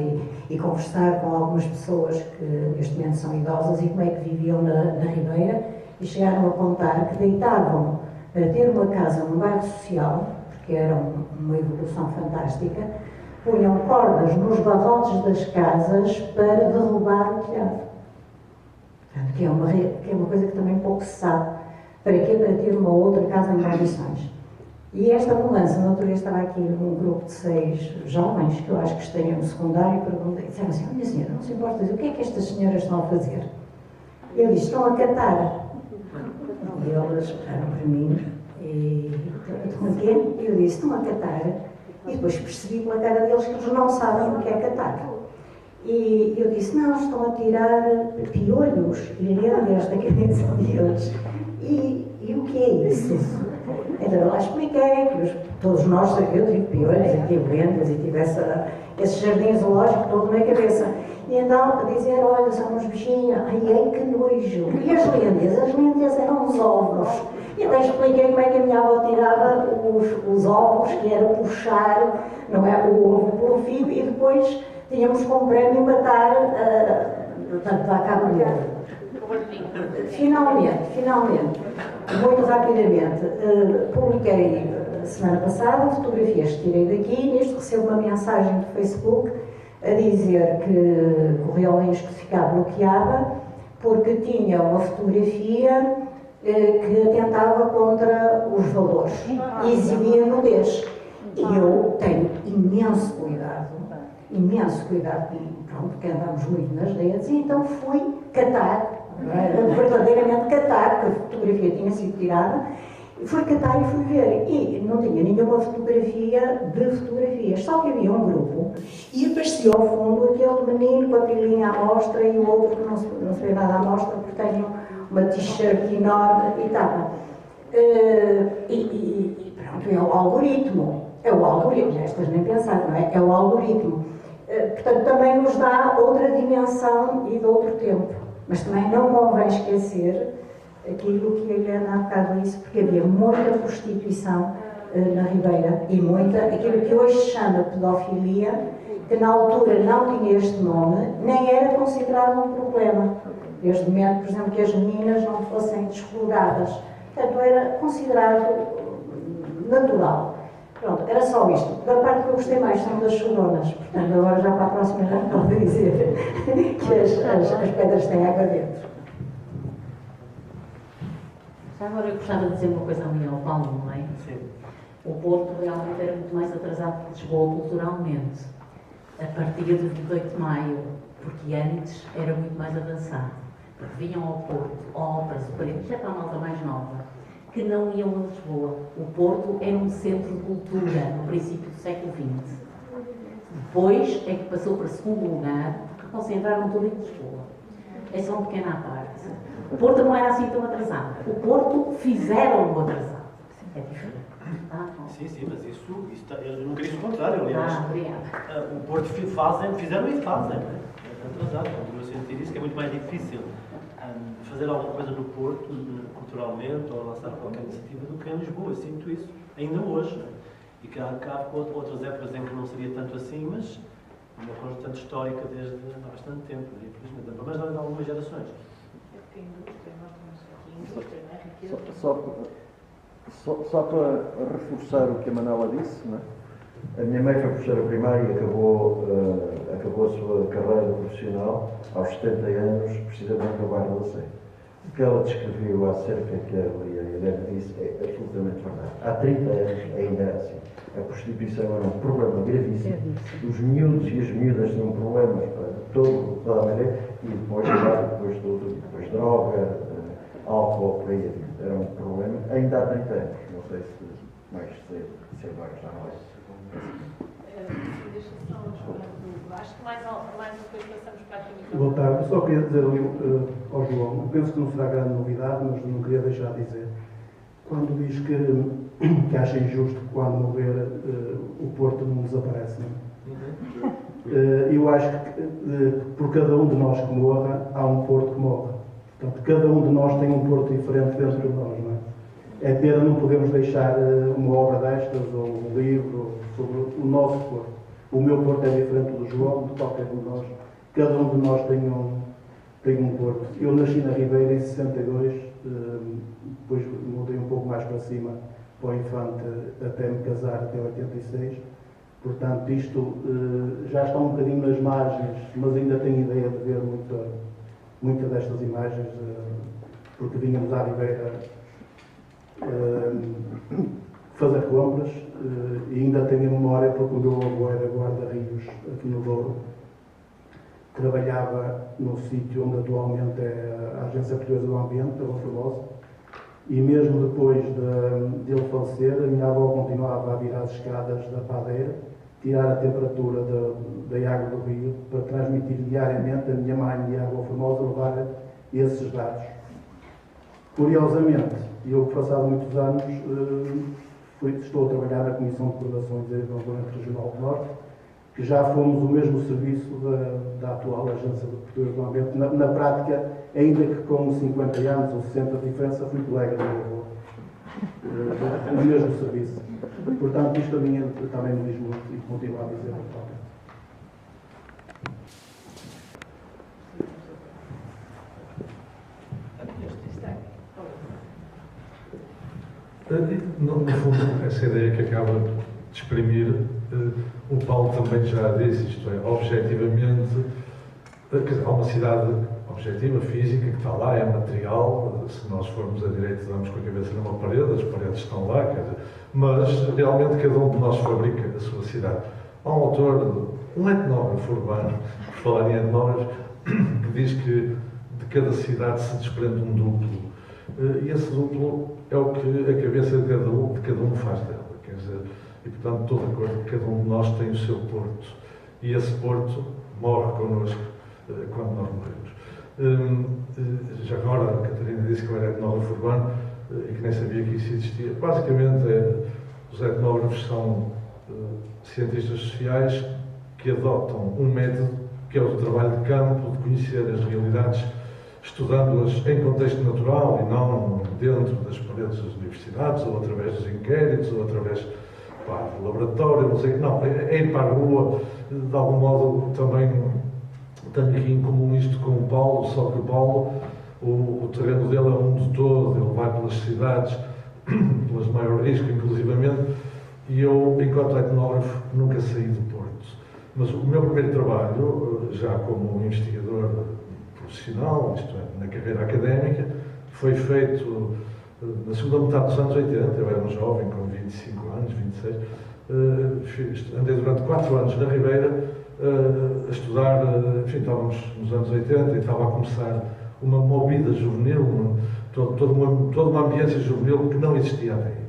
e conversar com algumas pessoas que neste momento são idosas e como é que viviam na Ribeira, e chegaram a contar que deitavam para ter uma casa num bairro social, porque era uma evolução fantástica, punham cordas nos barrotes das casas para derrubar o telhado. Portanto, que é uma coisa que também pouco se sabe. Para quê? Para ter uma outra casa em condições. E esta mudança, na outra vez estava aqui um grupo de 6 jovens, que eu acho que estão no secundário, e disseram assim: olha senhora, não se importa dizer, o que é que estas senhoras estão a fazer? E eu disse: estão a catar. E elas olharam para mim e estão a quê? E eu disse: estão a catar. E depois percebi pela cara deles que eles não sabem o que é catar. E eu disse: não, estão a tirar piolhos e lendas da cabeça deles. E o que é isso? Então eu lá expliquei que todos nós sabemos, eu tive piolhos e tive lendas e tive esse jardim zoológico todo na cabeça. E então a dizer: olha, são uns bichinhos, ai que nojo. E as lendas? As lendas eram os ovos. E até expliquei como é que a minha avó tirava os ovos, que era puxar, não é, o ovo pelo fio, e depois tínhamos como prémio matar, portanto, a cabo de ovo. Finalmente, muito rapidamente, publiquei semana passada fotografias que tirei daqui e nisto recebo uma mensagem do Facebook a dizer que correu o risco de ficar bloqueada porque tinha uma fotografia que atentava contra os valores e exibia nudez. E eu tenho imenso cuidado, porque andamos muito nas redes, e então fui catar, verdadeiramente catar, porque a fotografia tinha sido tirada, fui catar e fui ver, e não tinha nenhuma fotografia de fotografias, só que havia um grupo, e aparecia ao fundo aquele menino com a pilinha à mostra e o outro que não se vê nada à mostra, porque tem uma t-shirt enorme e tal. E pronto, é o algoritmo, estas nem pensar, não é? É o algoritmo. Portanto, também nos dá outra dimensão e de outro tempo. Mas também não convém esquecer aquilo que a Helena há bocado disse, porque havia muita prostituição na Ribeira e aquilo que hoje se chama pedofilia, que na altura não tinha este nome, nem era considerado um problema. Desde o momento, por exemplo, que as meninas não fossem descoloradas. Portanto, era considerado natural. Pronto, era só isto. Da parte que eu gostei mais são das chodonas. Portanto, agora já para a próxima já pode dizer que as pedras têm água dentro. Já agora eu gostava de dizer uma coisa ali ao Paulo, não é? Sim. O Porto realmente era muito mais atrasado que Lisboa culturalmente. A partir de 28 de maio, porque antes era muito mais avançado. Porque vinham ao Porto óperas, operetas, já para a malta mais nova, que não iam a Lisboa. O Porto era um centro de cultura no princípio do século XX. Depois é que passou para segundo lugar, porque concentraram tudo em Lisboa. É só uma pequena parte. O Porto não era assim tão atrasado. O Porto fizeram-o atrasado. É diferente. Ah, Sim, mas isso eu não queria isso o contrário, aliás. obrigada. O Porto fizeram e fazem, né? É atrasado. Eu sentir isso que é muito mais difícil fazer alguma coisa no Porto, culturalmente, ou lançar qualquer iniciativa, do que em Lisboa. Eu sinto isso ainda hoje. Né? E que há outras épocas em que não seria tanto assim, mas uma constante histórica desde há bastante tempo, né? Infelizmente. Pelo menos há algumas gerações. Só para reforçar o que a Manuela disse, né? A minha mãe foi professora primária e acabou a sua carreira profissional aos 70 anos, precisamente no bairro da Sé. O que ela descreveu acerca que a Helena disse é absolutamente verdade. Há 30 anos ainda era assim. A prostituição era um problema gravíssimo. Os miúdos e as miúdas tinham problemas para toda a maneira, e depois tudo, depois droga, álcool, por aí adiante. Era um problema ainda há 30 anos. Não sei se mais cedo, se agora já não é. Acho que mais depois passamos para aqui. Boa tarde. Eu só queria dizer ali ao João, eu penso que não será grande novidade, mas não queria deixar de dizer. Quando diz que acha injusto que quando morrer o Porto não desaparece, não é? Eu acho que por cada um de nós que morra, há um Porto que morre. Portanto, cada um de nós tem um Porto diferente dentro de nós, não é? É pena não podemos deixar uma obra destas, ou um livro, sobre o nosso Porto. O meu Porto é diferente do João, de qualquer um de nós. Cada um de nós tem um Porto. Eu nasci na Ribeira em 62, depois mudei um pouco mais para cima, para o Infante, até me casar, até 86. Portanto, isto já está um bocadinho nas margens, mas ainda tenho ideia de ver muita destas imagens, porque vínhamos à Ribeira fazer compras, e ainda tenho a memória porque o meu avô era guarda-rios aqui no Douro, trabalhava no sítio onde atualmente é a Agência Portuguesa do Ambiente, pela Formosa, e mesmo depois de ele falecer, a minha avó continuava a vir às escadas da padeira, tirar a temperatura da água do rio, para transmitir diariamente a minha mãe e a Água Formosa levar esses dados. Curiosamente, eu, passado muitos anos, estou a trabalhar na Comissão de Coordenação e Desenvolvimento Regional do Norte, que já fomos o mesmo serviço da atual Agência Portuguesa do Ambiente. Na prática, ainda que com 50 anos ou 60 de diferença, fui colega do meu avô, no mesmo serviço. Portanto, isto a mim também me diz muito e continuo a dizer atualmente. No fundo, essa ideia que acaba de exprimir, o Paulo também já disse, isto é, objetivamente, há uma cidade objetiva, física, que está lá, é material, se nós formos à direita damos com a cabeça numa parede, as paredes estão lá, quer dizer, mas realmente cada um de nós fabrica a sua cidade. Há um autor, um etnógrafo urbano, por falar em etnógrafos, que diz que de cada cidade se desprende um duplo. E esse duplo é o que a cabeça de cada um faz dela. Quer dizer, e portanto estou de acordo que cada um de nós tem o seu Porto. E esse Porto morre connosco quando nós morremos. Já agora, a Catarina disse que eu era etnógrafo urbano e que nem sabia que isso existia. Basicamente, os etnógrafos são cientistas sociais que adotam um método que é o do trabalho de campo, de conhecer as realidades, estudando-as em contexto natural e não dentro das paredes das universidades, ou através dos inquéritos, ou através do laboratório, não sei, não, é ir para a rua. De algum modo também tenho aqui em comum isto com o Paulo, só que o Paulo, o terreno dele é um mundo todo, ele vai pelas cidades, pelas de maior risco, inclusivamente, E eu, enquanto etnógrafo, nunca saí do Porto. Mas o meu primeiro trabalho, já como investigador profissional, isto é, na carreira académica, foi feito na segunda metade dos anos 80. Eu era um jovem, com 25 anos, 26. Andei durante 4 anos na Ribeira a estudar. Enfim, estávamos nos anos 80 e estava a começar uma movida juvenil, toda uma ambiência juvenil que não existia até aí.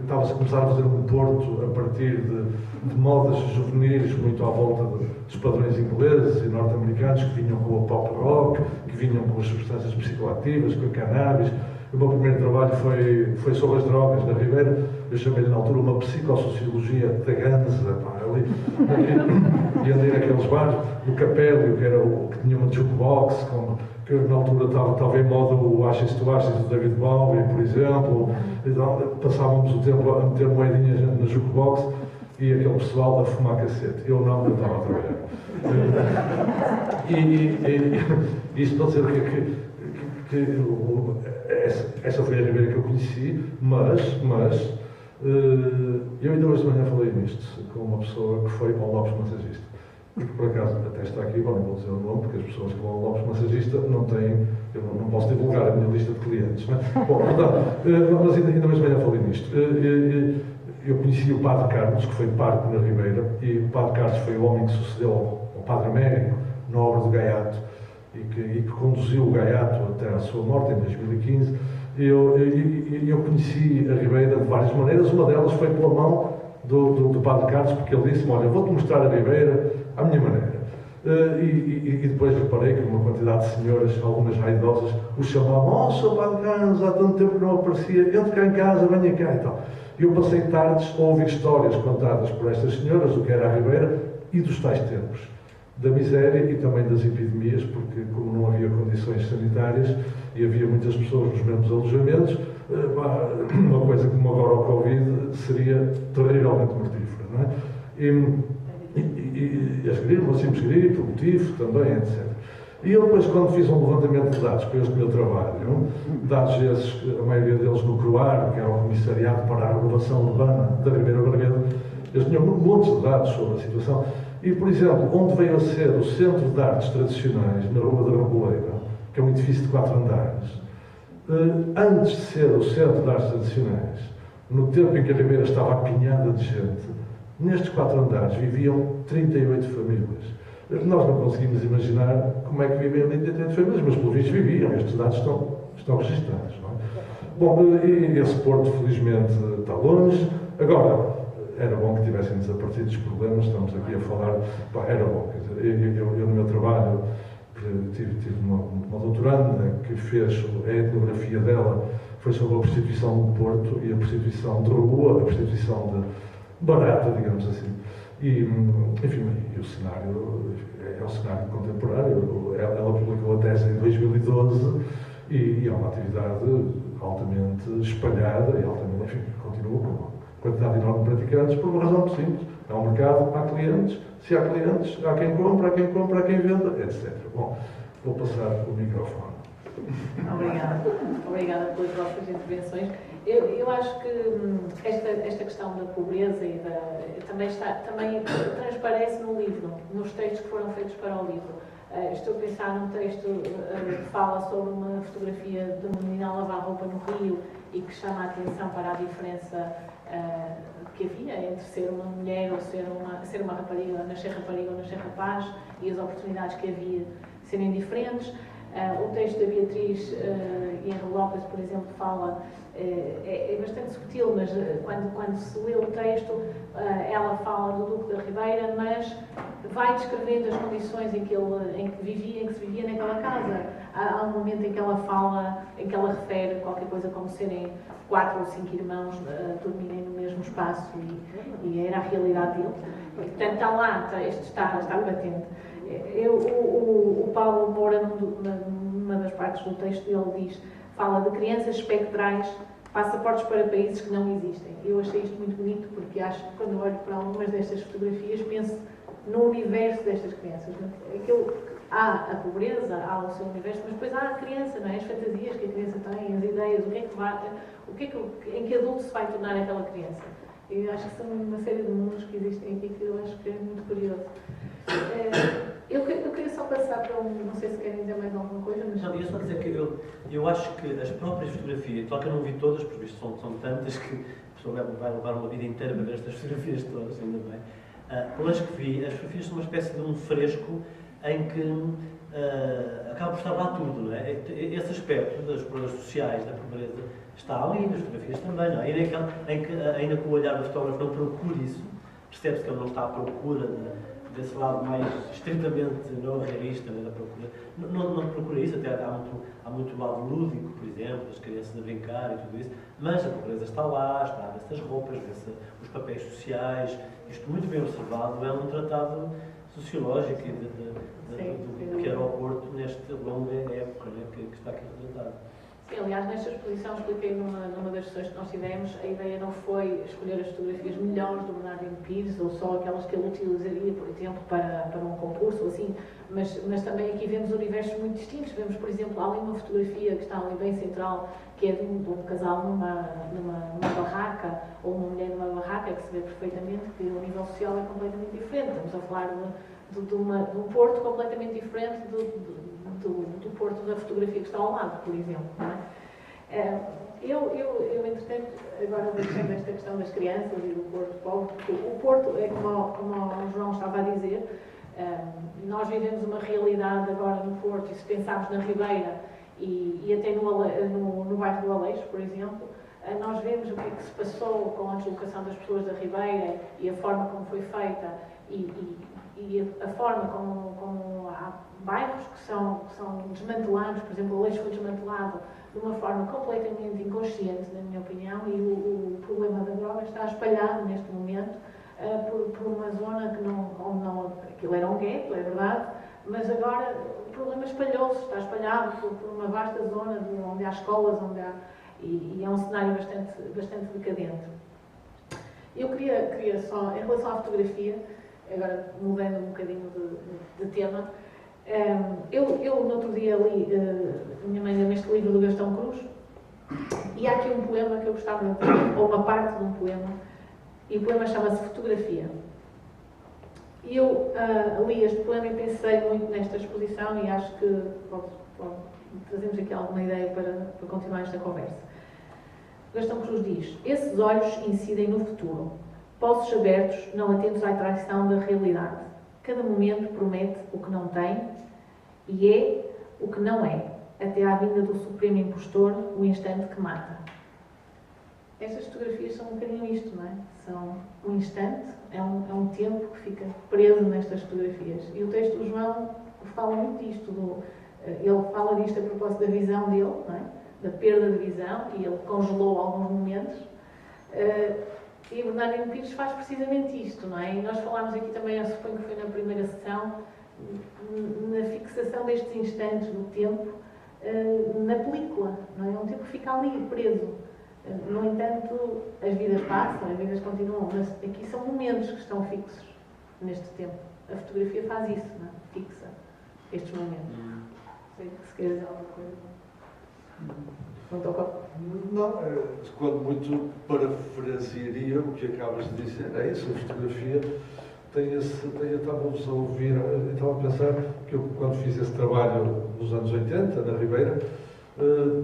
Estava-se a começar a fazer um Porto a partir de modas juvenis muito à volta dos padrões ingleses e norte-americanos, que vinham com o pop rock, que vinham com as substâncias psicoativas, com a cannabis. O meu primeiro trabalho foi sobre as drogas na Ribeira. Eu chamei-lhe na altura uma psicossociologia da ganza. E andei naqueles bares, no Capélio, que tinha uma jukebox, que na altura estava em moda o Axis to Axis do David Bowie, por exemplo. Então, passávamos o tempo a meter moedinhas na jukebox e aquele pessoal a fumar cacete. Eu não, eu estava a trabalhar. E isto para dizer que essa foi a Ribeira que eu conheci, mas eu ainda hoje de manhã falei nisto com uma pessoa que foi Paulo Lopes massagista. Porque por acaso até está aqui, bom, não vou dizer o nome, porque as pessoas que vão ao Lopes massagista não têm, eu não posso divulgar a minha lista de clientes. Não é? Bom, portanto, mas ainda hoje de manhã falei nisto. Eu conheci o Padre Carlos, que foi pároco na Ribeira, e o Padre Carlos foi o homem que sucedeu ao Padre Américo na obra do Gaiato e que conduziu o Gaiato até à sua morte em 2015. Eu conheci a Ribeira de várias maneiras. Uma delas foi pela mão do Padre Carlos, porque ele disse-me: olha, vou-te mostrar a Ribeira à minha maneira. E depois reparei que uma quantidade de senhoras, algumas raidosas, o chamavam: oh, Sr. Padre Carlos, há tanto tempo que não aparecia, entre cá em casa, venha cá e tal. E eu passei tardes a ouvir histórias contadas por estas senhoras, do que era a Ribeira, e dos tais tempos, da miséria e também das epidemias, porque como não havia condições sanitárias e havia muitas pessoas nos mesmos alojamentos, uma coisa como agora o Covid seria terrivelmente mortífera, não é? E as gripe, uma simples gripe, o tifo também, etc. E eu depois, quando fiz um levantamento de dados para este meu trabalho, dados esses, a maioria deles no CRUAR, que era o Comissariado para a Renovação Urbana da Ribeira Barredo, eles tinham muitos dados sobre a situação. E, por exemplo, onde veio a ser o Centro de Artes Tradicionais, na Rua da Reboleira, que é um edifício de 4 andares, antes de ser o Centro de Artes Tradicionais, no tempo em que a Ribeira estava apinhada de gente, nestes 4 andares viviam 38 famílias. Nós não conseguimos imaginar como é que viviam 38 famílias, mas pelo visto viviam. Estes dados estão registados. Não é? Bom, esse Porto, felizmente, está longe. Agora, era bom que tivessem desaparecido os problemas. Estamos aqui a falar. Era bom. Quer dizer, eu no meu trabalho tive uma doutoranda que fez a etnografia dela, foi sobre a prostituição do Porto e a prostituição de rua, a prostituição de barata, digamos assim. E, enfim, o cenário é um cenário contemporâneo. Ela publicou a tese em 2012 e é uma atividade altamente espalhada e altamente, enfim, continua com uma quantidade enorme de praticantes por uma razão muito simples. É um mercado, há clientes, se há clientes, há quem compra, há quem venda, etc. Bom, vou passar o microfone. Obrigada pelas vossas intervenções. Eu acho que esta questão da pobreza e também transparece no livro, nos textos que foram feitos para o livro. Estou a pensar num texto que fala sobre uma fotografia de uma menina a lavar roupa no Rio e que chama a atenção para a diferença que havia entre ser uma mulher ou ser uma rapariga, nascer rapariga ou nascer rapaz, e as oportunidades que havia serem diferentes. O texto da Beatriz Henry Lopes, por exemplo, fala, é bastante sutil, mas quando se lê o texto, ela fala do Duque da Ribeira, mas vai descrevendo as condições em que se vivia naquela casa. Há um momento em que ela fala, em que ela refere qualquer coisa como serem 4 ou 5 irmãos dormirem no mesmo espaço, e era a realidade dele. Portanto, está lá, está patente. O Paulo Moura, numa das partes do texto dele, fala de crianças espectrais, passaportes para países que não existem. Eu achei isto muito bonito, porque acho que quando olho para algumas destas fotografias penso no universo destas crianças. Aquilo há a pobreza, há o seu universo, mas depois há a criança, não é? As fantasias que a criança tem, as ideias, em que adulto se vai tornar aquela criança. E acho que são uma série de mundos que existem aqui que eu acho que é muito curioso. Eu queria só passar para não sei se querem dizer mais alguma coisa, mas... Não, eu só dizer que eu acho que as próprias fotografias, claro que eu não vi todas, porque isto são tantas que a pessoa vai levar uma vida inteira para ver estas fotografias todas, ainda bem. Pelas que vi, as fotografias são uma espécie de um fresco em que acaba por estar lá tudo, não é? Esse aspecto das problemas sociais, da pobreza, está ali, nas fotografias também, não é? Ainda que o olhar do fotógrafo não procure isso, percebe-se que ele não está à procura desse lado mais estritamente não realista, da procura. Não procura isso, até há muito lado lúdico, por exemplo, das crianças a brincar e tudo isso, mas a pobreza está lá, vê-se as roupas, vê-se os papéis sociais, isto muito bem observado, é um tratado sociológico do que era o Porto nesta longa época, né, que está aqui retratado. Sim, aliás, nesta exposição expliquei numa das sessões que nós tivemos, a ideia não foi escolher as fotografias melhores do Bernardino Pires ou só aquelas que ele utilizaria, por exemplo, para um concurso ou assim, mas também aqui vemos universos muito distintos. Vemos, por exemplo, há ali uma fotografia que está ali bem central, que é de um casal numa barraca, ou uma mulher numa barraca, que se vê perfeitamente que o nível social é completamente diferente. Estamos a falar de um Porto completamente diferente do Porto da fotografia que está ao lado, por exemplo. Não é? Eu, entretanto, agora deixando esta questão das crianças e do Porto pobre, porque o Porto, é como o João estava a dizer, nós vivemos uma realidade agora no Porto, e se pensarmos na Ribeira e até no bairro do Aleixo, por exemplo, nós vemos o que é que se passou com a deslocação das pessoas da Ribeira e a forma como foi feita e a forma como há bairros que são desmantelados. Por exemplo, o Aleixo foi desmantelado de uma forma completamente inconsciente, na minha opinião, e o problema da droga está espalhado neste momento por uma zona onde não, aquilo era um gueto, é verdade, mas agora o problema espalhou-se, está espalhado por uma vasta zona onde há escolas, e é um cenário bastante decadente. Eu queria só, em relação à fotografia, agora mudando um bocadinho de tema, eu no outro dia li, minha mãe deu-me este livro do Gastão Cruz, e há aqui um poema que eu gostava de ler, ou uma parte de um poema, e o poema chama-se Fotografia. E eu li este poema e pensei muito nesta exposição, e acho que trazemos aqui alguma ideia para continuar esta conversa. Gastão Cruz diz: esses olhos incidem no futuro, poços abertos, não atentos à traição da realidade. Cada momento promete o que não tem e é o que não é, até à vinda do supremo impostor, o instante que mata. Estas fotografias são um bocadinho isto, não é? São um instante, é um tempo que fica preso nestas fotografias. E o texto do João fala muito disto, ele fala disto a propósito da visão dele, não é? Da perda de visão, e ele congelou alguns momentos. E o Bernardino Pires faz precisamente isto, não é? E nós falámos aqui também, eu suponho que foi na primeira sessão, na fixação destes instantes do tempo na película, não é? Um tempo que fica ali preso. No entanto, as vidas passam, as vidas continuam, mas aqui são momentos que estão fixos neste tempo. A fotografia faz isso, não é? Fixa estes momentos. Sei que se quer dizer alguma coisa. Não toca? Não, quando muito parafrasearia o que acabas de dizer, é isso, a fotografia estava-vos a ouvir, eu estava a pensar que eu, quando fiz esse trabalho nos anos 80, na Ribeira,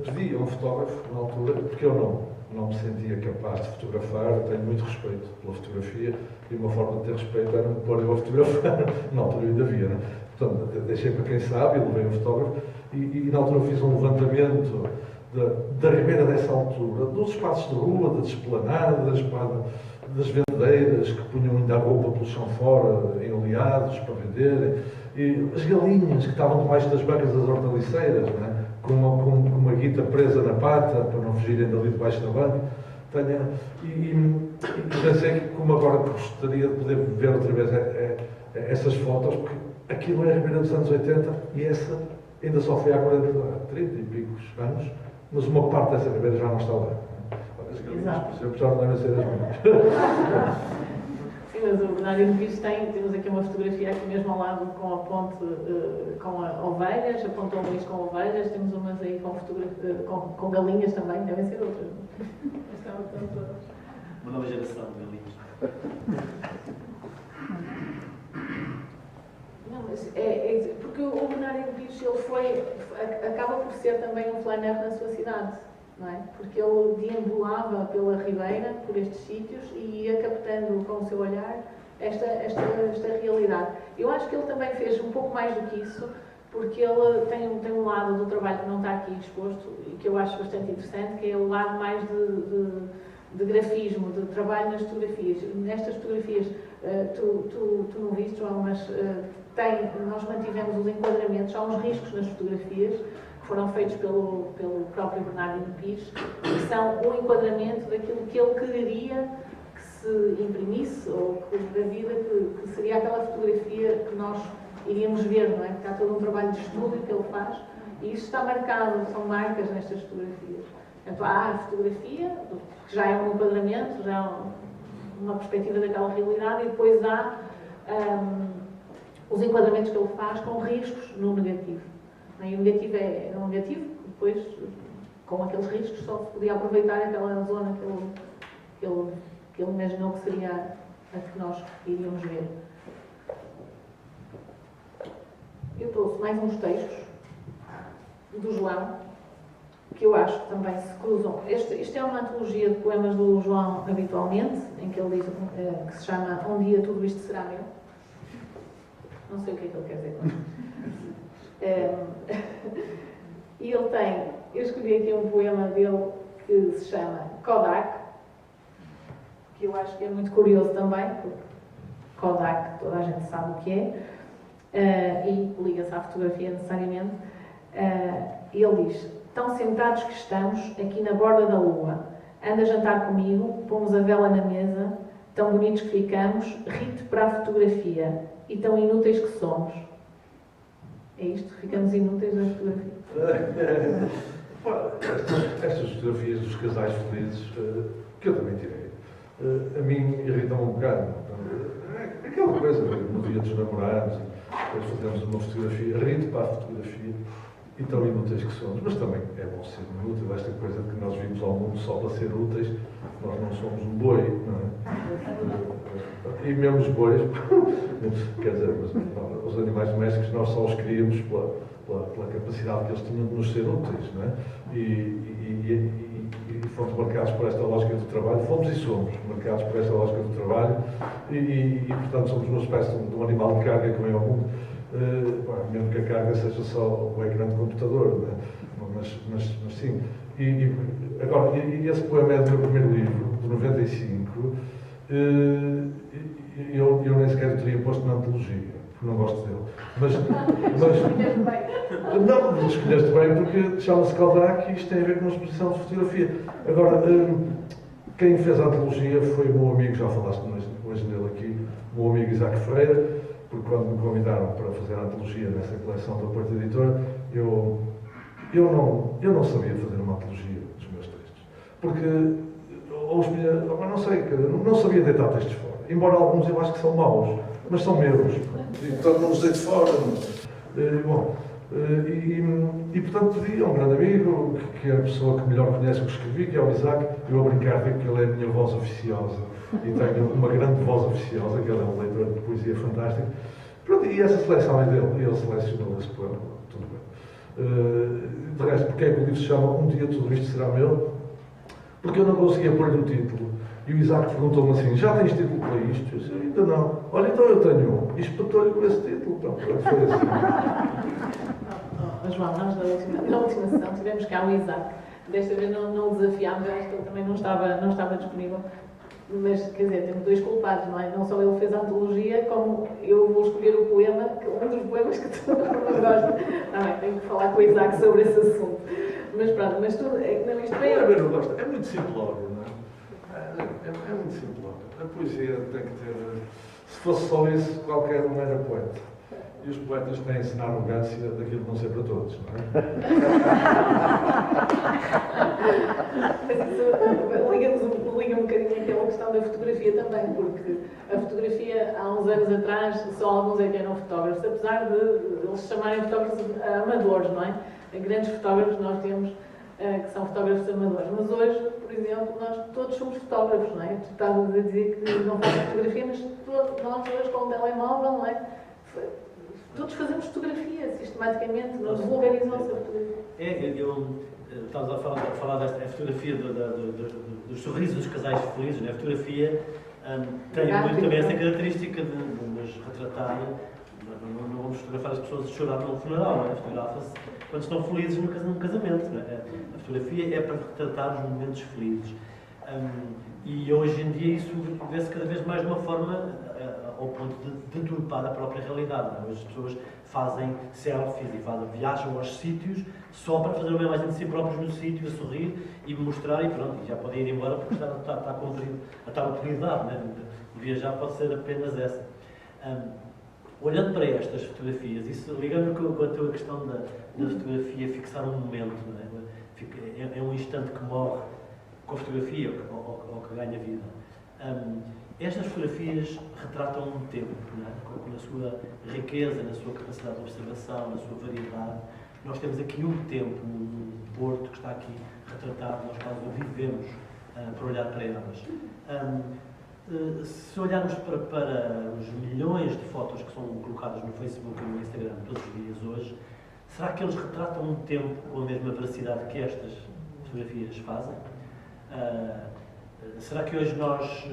pedi a um fotógrafo, na altura, porque eu não me sentia capaz de fotografar, tenho muito respeito pela fotografia, e uma forma de ter respeito era me pôr eu a fotografar, na altura ainda havia, não é? Portanto, deixei para quem sabe, e levei um fotógrafo, e na altura fiz um levantamento da Ribeira dessa altura, dos espaços de rua, das esplanadas, das vendeiras que punham ainda a roupa pelo chão fora, em oleados, para venderem, e as galinhas que estavam debaixo das bancas das hortaliceiras, não é? com uma guita presa na pata, para não fugirem dali debaixo da banca. E pensei que, como agora gostaria de poder ver outra vez essas fotos, porque aquilo é a Ribeira dos anos 80 e essa ainda só foi há 30 e picos anos, mas uma parte dessa Ribeira já não está lá. As galinhas, por exemplo, já não devem ser as mesmas. Sim, Mas o Bernardino Pires temos aqui uma fotografia aqui mesmo ao lado com a ponte com ovelhas, a ponte ao Luís com ovelhas, temos umas aí com galinhas também, devem ser outras. Uma nova geração de galinhas. Não, mas porque o Bernardino Pires acaba por ser também um flaner na sua cidade. Não é? Porque ele deambulava pela Ribeira, por estes sítios, e ia captando com o seu olhar esta realidade. Eu acho que ele também fez um pouco mais do que isso, porque ele tem um lado do trabalho que não está aqui exposto e que eu acho bastante interessante, que é o lado mais de grafismo, de trabalho nas fotografias. Nestas fotografias, tu não viste, João, mas nós mantivemos os enquadramentos, há uns riscos nas fotografias, foram feitos pelo próprio Bernardino Pires, que são o enquadramento daquilo que ele quereria que se imprimisse, ou da vida que seria aquela fotografia que nós iríamos ver, não é? Porque há todo um trabalho de estudo que ele faz, e isso está marcado, são marcas nestas fotografias. Portanto, há a fotografia, que já é um enquadramento, já é uma perspectiva daquela realidade, e depois há os enquadramentos que ele faz com riscos no negativo. E o negativo é um negativo, depois, com aqueles riscos, só se podia aproveitar aquela zona que ele imaginou que seria a que nós iríamos ver. Eu trouxe mais uns textos do João, que eu acho que também se cruzam. Isto é uma antologia de poemas do João habitualmente, em que ele diz que se chama Um Dia Tudo Isto Será Meu. Não sei o que é que ele quer dizer com isso. E eu escolhi aqui um poema dele que se chama Kodak, que eu acho que é muito curioso também, porque Kodak toda a gente sabe o que é, e liga-se à fotografia necessariamente. E ele diz: tão sentados que estamos aqui na borda da lua, anda a jantar comigo, pomos a vela na mesa, tão bonitos que ficamos, ri-te para a fotografia, e tão inúteis que somos. É isto? Ficamos inúteis na fotografia? Estas fotografias dos casais felizes, que eu também tirei, a mim irritam um bocado. Aquela coisa, no dia dos namorados, depois fazemos uma fotografia, ri-te para a fotografia, e tão inúteis que somos. Mas também é bom ser útil, esta coisa de que nós vimos ao mundo só para ser úteis, nós não somos um boi, não é? E mesmo os bois, quer dizer, os animais domésticos nós só os queríamos pela capacidade que eles tinham de nos ser úteis, não é? E fomos marcados por esta lógica do trabalho, fomos e somos marcados por esta lógica do trabalho, e portanto somos uma espécie de um animal de carga que vem ao mundo, mesmo que a carga seja só o ecrã de computador, não é? Mas sim. Agora, esse poema é do meu primeiro livro, de 95, eu nem sequer o teria posto na antologia, porque não gosto dele. Mas não, escolheste bem porque chama-se Kodak e isto tem a ver com uma exposição de fotografia. Agora, quem fez a antologia foi o meu amigo, já falaste hoje nele aqui, o meu amigo Isaac Ferreira, porque quando me convidaram para fazer a antologia nessa coleção da Porta Editora, eu não sabia fazer uma antologia dos meus textos. Porque, não sei, não sabia deitar textos fora. Embora alguns eu acho que são maus, mas são meus. Então não os deito fora. E portanto pedi a um grande amigo, que é a pessoa que melhor conhece o que escrevi, que é o Isaac, eu a brincar digo que ele é a minha voz oficiosa. E tenho uma grande voz oficiosa, que ele é um leitor de poesia fantástica. Pronto, e essa seleção é dele, e ele selecionou esse poema, tudo bem. De resto, porque é que o livro se chama Um Dia Tudo Isto Será Meu? Porque eu não conseguia pôr-lhe um título. E o Isaac perguntou-me assim: já tens título para isto? Eu disse: ainda não. Olha, então eu tenho um. E espetou-lhe com esse título. Pronto, foi assim. João, nós na última sessão tivemos cá o Isaac. Desta vez não o desafiámos, eu acho que ele também não estava disponível. Mas, quer dizer, temos dois culpados, não é? Não só ele fez a antologia, como eu vou escolher o poema, um dos poemas que tu não gosta. Não é? Tenho que falar com o Isaac sobre esse assunto. Mas pronto, mas tu, isto bem... Eu não gosto. É muito simplório, não é? É muito simplório. A poesia tem que ter... Se fosse só isso, qualquer um era poeta. E os poetas têm-se na arrogância daquilo de não ser para todos, não é? Mas isso liga um bocadinho àquela questão questão da fotografia também, porque a fotografia, há uns anos atrás, só alguns é que eram fotógrafos, apesar de eles se chamarem fotógrafos amadores, não é? Grandes fotógrafos nós temos que são fotógrafos amadores, mas hoje, por exemplo, nós todos somos fotógrafos, não é? Tu estavas a dizer que não fazes fotografia, mas nós hoje com o telemóvel, não é? Todos fazemos fotografia, sistematicamente, nós vulgarizamos a fotografia. Estamos a falar desta fotografia dos sorrisos dos casais felizes, né? A fotografia tem muito também essa característica de nos retratar. Não vamos fotografar as pessoas a chorar num funeral, não é? Fotografa-se quando estão felizes num casamento. Não é? A fotografia é para retratar os momentos felizes. E hoje em dia isso vê-se cada vez mais de uma forma ao ponto de deturpar a própria realidade. Não é? Hoje as pessoas fazem selfies e viajam aos sítios só para fazer uma imagem de si próprios no sítio, a sorrir e mostrar, e pronto, e já podem ir embora porque está cumprido a tal utilidade. Né? Viajar pode ser apenas essa. Olhando para estas fotografias, isso ligando com a tua questão da fotografia, fixar um momento, não é? É um instante que morre com a fotografia ou que ganha vida. Estas fotografias retratam um tempo, não é? Na sua riqueza, na sua capacidade de observação, na sua variedade. Nós temos aqui um tempo, um Porto que está aqui retratado, nós quase vivemos para olhar para elas. Se olharmos para os milhões de fotos que são colocadas no Facebook e no Instagram todos os dias hoje, será que eles retratam um tempo com a mesma veracidade que estas fotografias fazem? Será que hoje nós,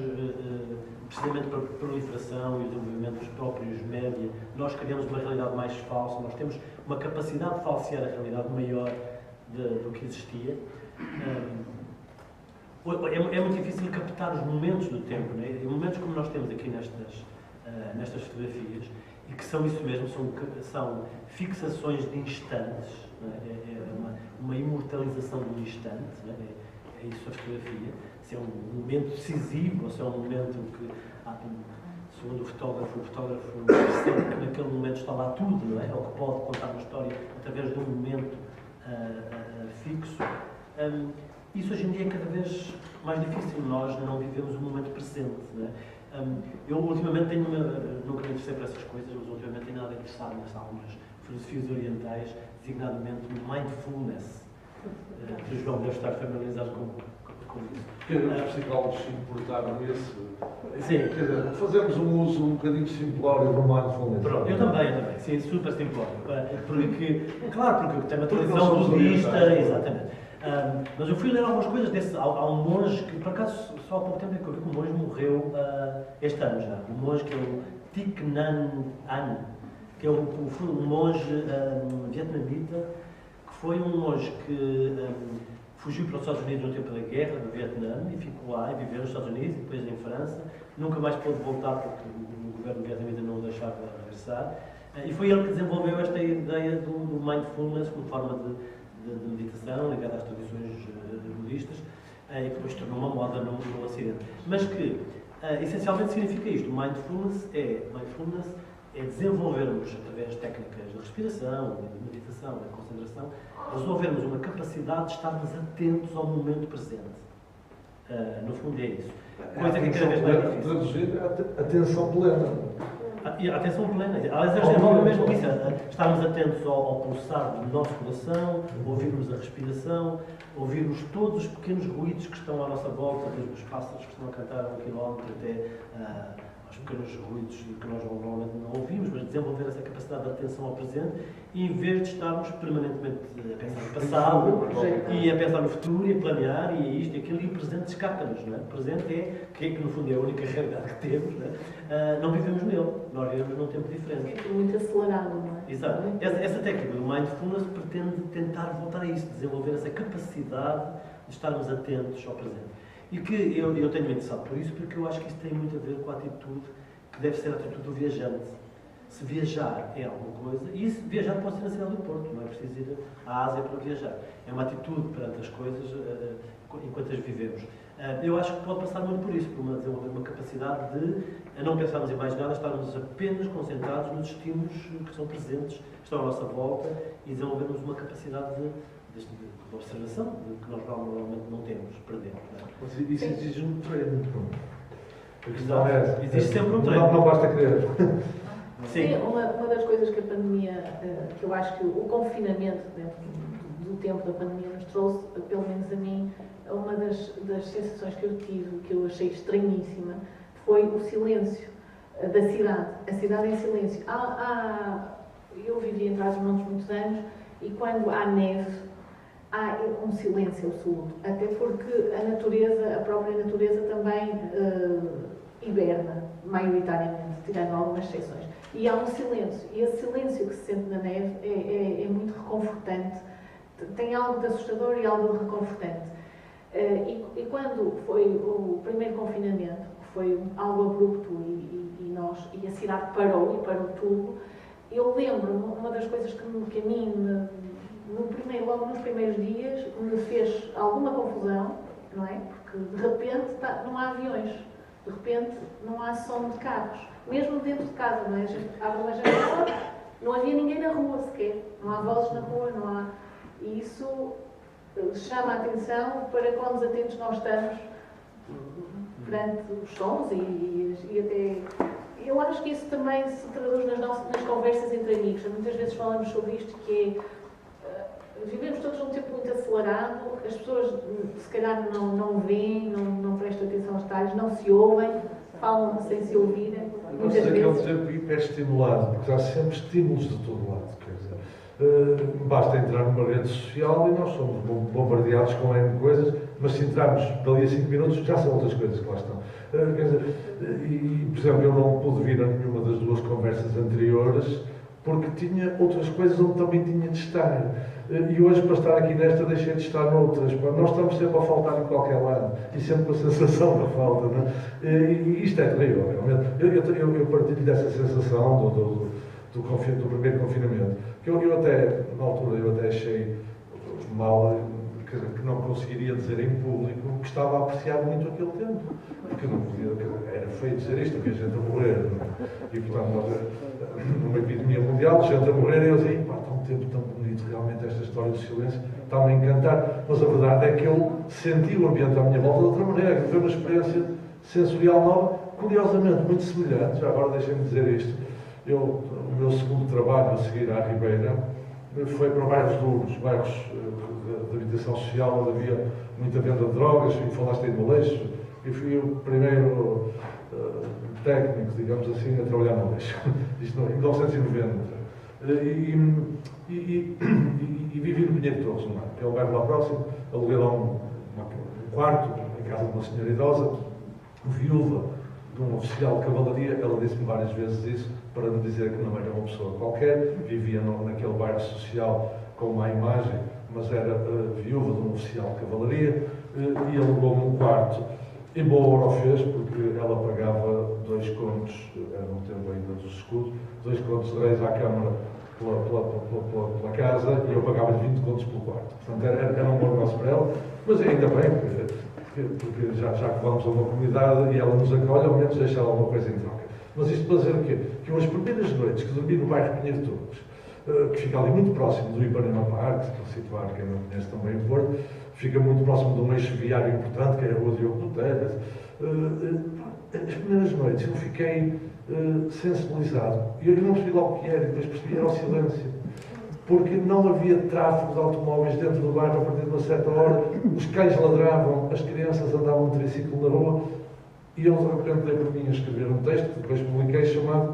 precisamente pela proliferação e o desenvolvimento dos próprios média, nós criamos uma realidade mais falsa, nós temos uma capacidade de falsear a realidade maior do que existia? É muito difícil captar os momentos do tempo, não é? E momentos como nós temos aqui nestas fotografias, e que são isso mesmo, são fixações de instantes, não é? Uma imortalização de um instante, não é? É isso a fotografia. Se é um momento decisivo, ou se é um momento que, segundo o fotógrafo percebe que naquele momento está lá tudo, não é? Ou que pode contar uma história através de um momento fixo. Isso hoje em dia é cada vez mais difícil. Nós não vivemos o momento presente. Não é? Eu ultimamente nunca me interessei por essas coisas, mas ultimamente tenho nada interessado em algumas filosofias orientais, designadamente mindfulness. O João deve estar familiarizado com isso. Os psicólogos se importaram esse. Sim. Quer dizer, fazemos um uso um bocadinho simplório do mindfulness. Pronto, eu também. Sim, super simplório. Porque tem uma tradição budista, exatamente. Mas eu fui ler algumas coisas desse. Há um monge que, por acaso, só há pouco tempo é que eu vi que o monge morreu este ano já. O monge que é o Thich Nhat Hanh, que é um monge vietnamita, que foi um monge que fugiu para os Estados Unidos no tempo da guerra do Vietnã e ficou lá e viveu nos Estados Unidos e depois em França. Nunca mais pôde voltar porque o governo vietnamita não o deixava regressar. E foi ele que desenvolveu esta ideia do mindfulness como forma de meditação ligada às tradições budistas e que depois tornou uma moda no Ocidente. Mas que essencialmente significa isto. Mindfulness é desenvolvermos, através de técnicas de respiração, de meditação, de concentração, desenvolvermos uma capacidade de estarmos atentos ao momento presente. No fundo é isso. Coisa que cada vez mais difícil. Traduzir atenção plena. A atenção plena. Aliás, eles desenvolvem mesmo isso. Estarmos atentos ao pulsar do nosso coração, ouvirmos a respiração, ouvirmos todos os pequenos ruídos que estão à nossa volta, desde os pássaros que estão a cantar a 1 quilómetro até aos pequenos ruídos que nós normalmente não ouvimos, mas desenvolver essa capacidade de atenção ao presente e em vez de estarmos permanentemente a pensar no passado e a pensar no futuro e a planear e isto e aquilo, e o presente escapa-nos, não é? O presente que no fundo é a única realidade que temos, não é? Não vivemos nele, nós vivemos num tempo diferente. É muito acelerado, não é? Exato. Essa técnica do mindfulness pretende tentar voltar a isso, desenvolver essa capacidade de estarmos atentos ao presente. E que eu tenho me interessado por isso, porque eu acho que isso tem muito a ver com a atitude que deve ser a atitude do viajante. Se viajar é alguma coisa, e isso viajar pode ser na cidade do Porto, não é preciso ir à Ásia para viajar. É uma atitude perante as coisas enquanto as vivemos. Eu acho que pode passar muito por isso, por desenvolver uma capacidade de não pensarmos em mais nada, estarmos apenas concentrados nos estímulos que são presentes, que estão à nossa volta, e desenvolvermos uma capacidade de observação que nós normalmente não temos, perdemos. Não é? Mas isso exige um treino. A questão é essa. Existe sempre um treino. Não basta querer. Sim, uma das coisas que a pandemia, que eu acho que o confinamento dentro do tempo da pandemia nos trouxe, pelo menos a mim, uma das sensações que eu tive, que eu achei estranhíssima, foi o silêncio da cidade. A cidade em silêncio. Eu vivi em Trás-os-Montes muitos anos e quando há neve, há um silêncio absoluto. Até porque a própria natureza também hiberna, maioritariamente, tirando algumas exceções. E há um silêncio. E esse silêncio que se sente na neve é muito reconfortante. Tem algo de assustador e algo de reconfortante. E quando foi o primeiro confinamento, que foi algo abrupto e a cidade parou tudo, eu lembro-me, uma das coisas que a mim, logo nos primeiros dias, me fez alguma confusão, não é? Porque de repente não há aviões, de repente não há som de carros, mesmo dentro de casa, não é? A gente abre uma janela, não havia ninguém na rua sequer, não há vozes na rua, não há. E isso chama a atenção para quão desatentos nós estamos perante os sons e até. Eu acho que isso também se traduz nas conversas entre amigos. Muitas vezes falamos sobre isto, que é, vivemos todos num tempo muito acelerado, as pessoas se calhar não veem, não prestam atenção aos detalhes, não se ouvem, falam sem se ouvirem. Muitas vezes. Nós temos tempo hiperestimulado, porque há sempre estímulos de todo lado. Quer dizer, basta entrar numa rede social e nós somos bombardeados com N coisas, mas se entrarmos dali a 5 minutos já são outras coisas que lá estão. Quer dizer, por exemplo, eu não pude vir a nenhuma das duas conversas anteriores porque tinha outras coisas onde também tinha de estar. E hoje, para estar aqui nesta, deixei de estar noutras. Nós estamos sempre a faltar em qualquer lado e sempre com a sensação da falta. Não é? E isto é terrível, realmente. Eu partilho dessa sensação do primeiro confinamento. Que eu até, na altura, eu até achei mal, que não conseguiria dizer em público que estava a apreciar muito aquele tempo. Porque não podia, era feio dizer isto, havia gente a morrer. Não é? E, portanto, numa epidemia mundial, gente a morrer, e eu dizia, pá, está um tempo tão bonito, realmente, esta história do silêncio, está-me a encantar. Mas a verdade é que eu senti o ambiente à minha volta de outra maneira, que foi uma experiência sensorial nova, curiosamente muito semelhante. Já agora deixem-me dizer isto. O meu segundo trabalho a seguir à Ribeira foi para bairros duros, bairros de habitação social, onde havia muita venda de drogas, e falaste aí do lixo, e fui o primeiro técnico, digamos assim, a trabalhar no lixo, isto em 1990. E vivi no Pinheiro de Torres, que é o bairro lá próximo, aluguei lá um quarto, em casa de uma senhora idosa, viúva de um oficial de cavalaria. Ela disse-me várias vezes isso, para me dizer que não era uma pessoa qualquer, vivia naquele bairro social com má imagem, mas era viúva de um oficial de cavalaria, e alugou-me um quarto. E boa hora o fez, porque ela pagava 2 contos, era no tempo ainda dos escudos, 2 contos de reis à Câmara pela casa, e eu pagava 20 contos pelo quarto. Portanto, era um bom negócio para ela, mas ainda bem, porque já que vamos a uma comunidade e ela nos acolhe, ao menos deixa alguma coisa em troca. Mas isto para dizer o quê? Que eu as primeiras noites que dormi no bairro Pinheiro de Torres, que fica ali muito próximo do Ipanema Park, se estou a situar, quem não conhece também o Porto, fica muito próximo de um eixo viário importante, que é a Rua Diogo do Telhas. As primeiras noites eu fiquei sensibilizado. Eu não percebi logo o que era, depois percebi era o silêncio. Porque não havia tráfego de automóveis dentro do bairro a partir de uma certa hora, os cães ladravam, as crianças andavam de triciclo na rua, e eu de repente dei por mim a escrever um texto, que depois publiquei, chamado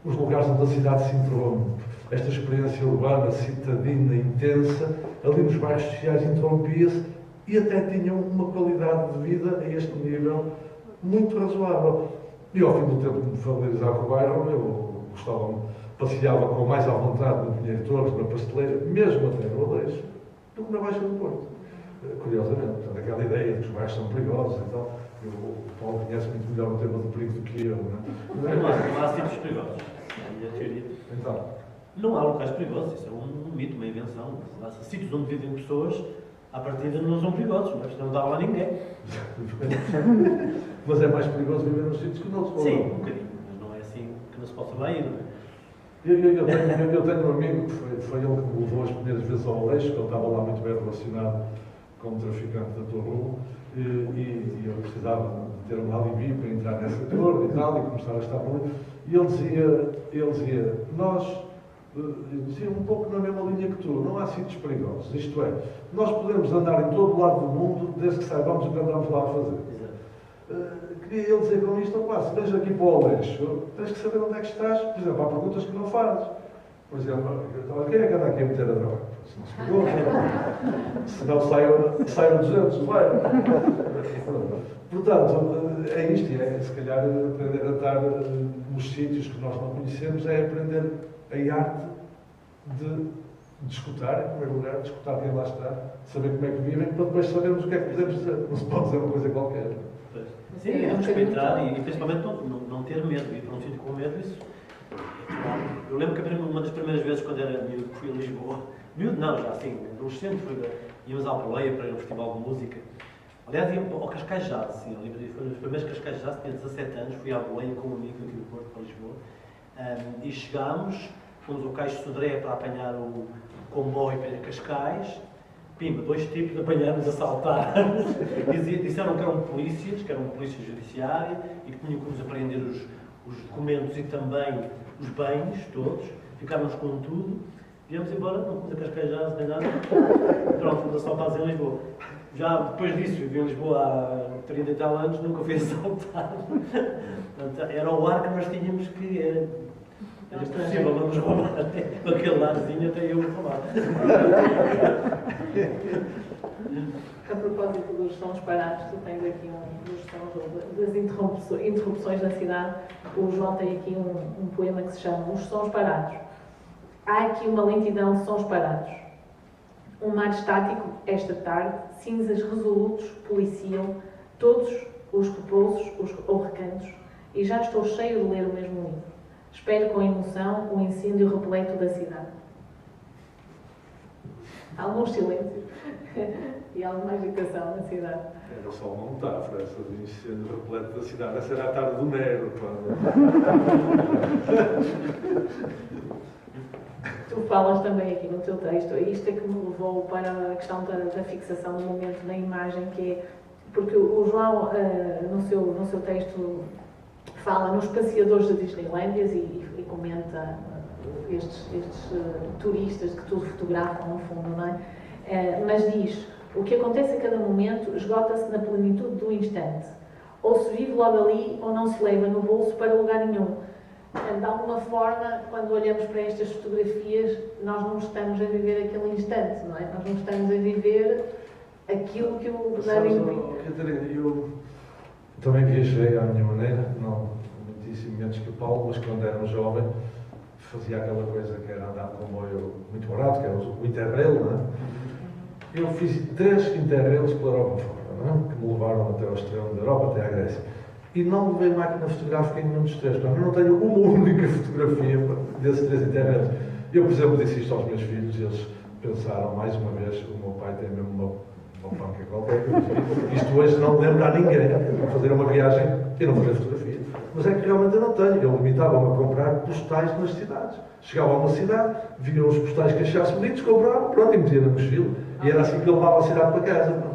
Os Lugares onde a Cidade se interrompe. Esta experiência urbana, citadina, intensa, ali nos bairros sociais interrompia-se e até tinham uma qualidade de vida a este nível muito razoável. E ao fim do tempo de me familiarizar com o bairro, eu passeava com mais à vontade no Pinheiro de Torres, na pasteleira, mesmo até no Aleixo, do que na Baixa do Porto. Curiosamente, portanto, aquela ideia de que os bairros são perigosos e tal. O Paulo conhece muito melhor o tema do perigo do que eu, não é? Não há sítios perigosos. É a teoria. Então, não há locais perigosos, isso é um mito, uma invenção. Há sítios onde vivem pessoas, à partida não são perigosos, mas não dá lá ninguém. Mas é mais perigoso viver nos sítios que noutros. Sim, um bocadinho, mas não é assim que não se possa bem ir, não é? Eu tenho um amigo que foi ele que me levou as primeiras vezes ao Aleixo, que ele estava lá muito bem relacionado com um traficante da Torre e eu precisava de ter um alibi para entrar nessa torre e tal, e começar a estar por ali. E ele dizia, nós, dizia um pouco na mesma linha que tu, não há sítios perigosos, isto é, nós podemos andar em todo o lado do mundo desde que saibamos o que andamos lá a fazer. Queria ele dizer com isto, se vens aqui para o Aleixo, tens que saber onde é que estás, por exemplo, há perguntas que não fazes. Por exemplo, quem é que anda aqui a meter a droga? Se não se pergunta, se não saiam 200, vai. Portanto, é isto, é se calhar aprender a estar nos sítios que nós não conhecemos, é aprender a arte de escutar, em primeiro lugar, de escutar quem lá está, de saber como é que vivem, para depois sabermos o que é que podemos dizer. Não se pode dizer uma coisa qualquer. Sim, é respeitar e principalmente não ter medo, ir para um sítio com medo, isso. Eu lembro que uma das primeiras vezes quando era miúdo fui a Lisboa, miúdo não, já assim, adolescente, íamos à Alpoleia para ir a um festival de música. Aliás, ia ao Cascais Jazz, assim, foi um dos primeiros Cascais Jazz, tinha 17 anos, fui à Alpoleia com um amigo aqui do Porto para Lisboa, e chegámos, fomos ao Cais de Sodré para apanhar o comboio para Cascais, pimba, 2 tipos apanharam-nos a assaltar. Disseram que eram polícias judiciária, e que tinham que nos apreender os documentos e também os bens todos, ficámos com tudo, viemos embora, não fomos a Cascais Jazz nem nada, pronto, fomos assaltados em Lisboa. Já depois disso, vivi em Lisboa há 30 e tal anos, nunca fui assaltado. Portanto, era o ar que nós tínhamos que era possível não nos roubar. Com aquele arzinho até eu roubar. A propósito dos sons parados, tu tens aqui dos sons das interrupções da cidade. O João tem aqui um poema que se chama Os Sons Parados. Há aqui uma lentidão de sons parados. Um mar estático, esta tarde, cinzas resolutos policiam todos os repousos ou recantos, e já estou cheio de ler o mesmo livro. Espero com emoção o incêndio repleto da cidade. Alguns silêncios e alguma agitação na cidade. Era só uma metáfora, essa do incêndio repleto da cidade. Essa era a tarde do Nero. Tu falas também aqui no teu texto, e isto é que me levou para a questão da fixação do momento na imagem, que é, porque o João, no seu texto, fala nos passeadores de Disneylândias e comenta estes turistas que tudo fotografam, no fundo, não é? Mas diz, o que acontece a cada momento esgota-se na plenitude do instante. Ou se vive logo ali, ou não se leva no bolso para lugar nenhum. De alguma forma, quando olhamos para estas fotografias, nós não estamos a viver aquele instante, não é? Nós não estamos a viver aquilo que o Catarina, eu também viajei à minha maneira, não muitíssimo menos que o Paulo, mas quando era um jovem, fazia aquela coisa que era andar de comboio muito barato, que era o Interrail, não é? Eu fiz 3 Interrails pela Europa fora, não é? Que me levaram até ao extremo da Europa, até à Grécia. E não levei máquina fotográfica em nenhum dos 3. Portanto, eu não tenho uma única fotografia desses 3 Interrails. Eu, por exemplo, disse isto aos meus filhos, e eles pensaram mais uma vez, o meu pai tem mesmo uma panca qualquer, isto hoje não lembra a ninguém fazer uma viagem e não fazer fotografia. Mas é que realmente eu não tenho. Eu limitava-me a comprar postais nas cidades. Chegava a uma cidade, via os postais que achasse bonitos, comprava, pronto, e metia na mochila. E era assim que eu levava a cidade para casa.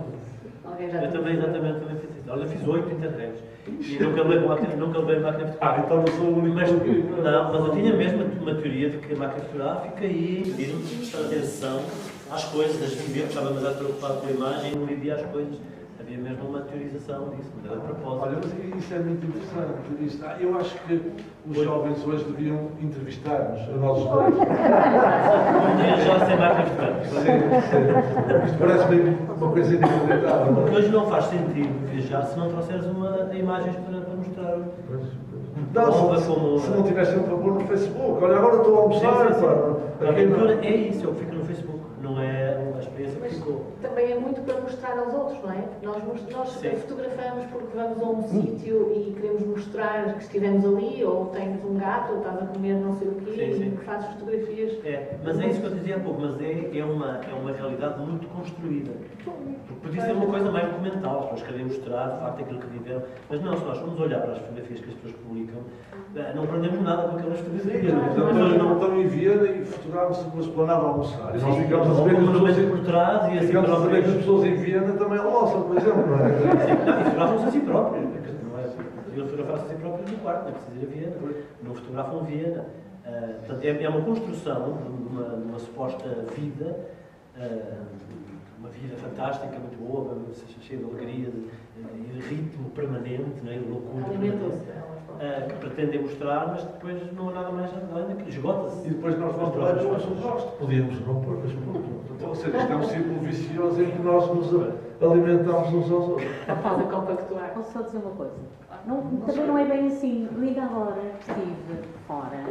Eu também, exatamente, também fiz isso. Olha, fiz 8 Interrails. E nunca levei máquina fotográfica. Então não sou o único. Mas eu tinha mesmo uma teoria de que a máquina fotográfica ia pedir-me prestar atenção às coisas, viver, estava mais preocupado com a imagem e não vivia as coisas. Havia mesmo uma teorização disso, mas era de propósito. Olha, mas isso é muito interessante. Eu acho que os jovens hoje deviam entrevistar-nos, a nós dois. Um dia já sem máquina fotográfica. Sim. Isto parece-me uma coisa inacreditável. Porque hoje não faz sentido viajar se não trouxeres imagens para mostrar. Não, se não tivesse tempo para pôr no Facebook. Olha, agora estou a almoçar. A aventura é isso, é o que fica no Facebook, não é a experiência que ficou. Também é muito para mostrar aos outros, não é? Nós fotografamos porque vamos a um sítio e queremos mostrar que estivemos ali, ou tens um gato, ou estás a comer não sei o quê, e fazes fotografias. Mas é isso que eu dizia há pouco, mas é uma realidade muito construída. Podia ser uma coisa mais documental, as pessoas querem mostrar de facto aquilo que viveram, mas não, se nós formos olhar para as fotografias que as pessoas publicam, não aprendemos nada com aquelas fotografias. Não estão em Viena e fotografam-se com a esplanada a almoçar. E nós ficamos a saber que as pessoas em Viena também almoçam, por exemplo, não é? E fotografam-se a si próprios. podiam fotografar-se a si próprios no quarto, não é preciso ir a Viena, não fotografam Viena. Portanto, é uma construção de uma suposta vida, uma vida fantástica, muito boa, cheia de alegria e de ritmo permanente, não é? De loucura permanente, que pretendem mostrar, mas depois não há nada mais além daquilo, esgota-se. E depois nós vamos lá, nós podíamos não pôr, mas pronto. Ou seja, isto é um círculo vicioso em que nós nos alimentamos uns aos outros. Faz a compactuar. Posso só dizer uma coisa? Também não é bem assim. Eu ainda agora estive fora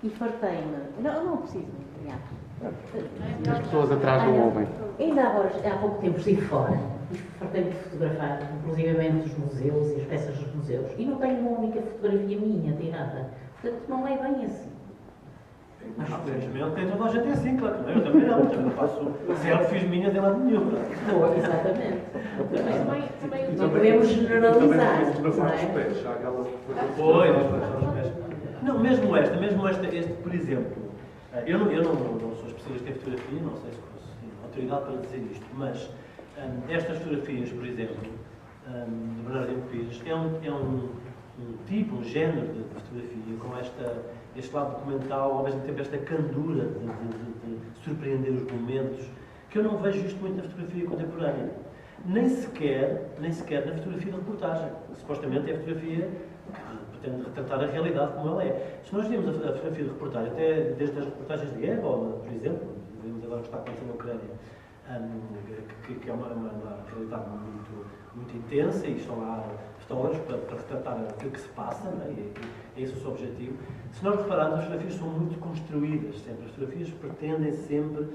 e fartei-me. Não preciso, As pessoas atrás não ouvem. Ainda agora, há pouco tempo, estive fora e fartei-me de fotografar, inclusivamente os museus e as peças dos museus, e não tenho uma única fotografia minha tirada. Portanto, não é bem assim. Mas, felizmente, tem toda a gente assim, claro. Eu também não faço selfies minhas de lado nenhum. Boa, exatamente. Também Não podemos generalizar. Não, mesmo esta, por exemplo, eu não sou especialista em fotografia, não sei se fosse autoridade para dizer isto, mas estas fotografias, por exemplo, de Bernardino Pires, é um tipo, um género de fotografia com este lado documental, ao mesmo tempo esta candura de surpreender os momentos, que eu não vejo isto muito na fotografia contemporânea. Nem sequer na fotografia de reportagem. Supostamente é a fotografia que pretende retratar a realidade como ela é. Se nós vimos a fotografia de reportagem, até desde as reportagens de guerra, por exemplo, vimos agora o que está acontecendo na Ucrânia, que é uma realidade muito intensa, e estão lá fotógrafos para retratar aquilo que se passa, não é? E é esse o seu objetivo. Se nós repararmos, as fotografias são muito construídas sempre. As fotografias pretendem sempre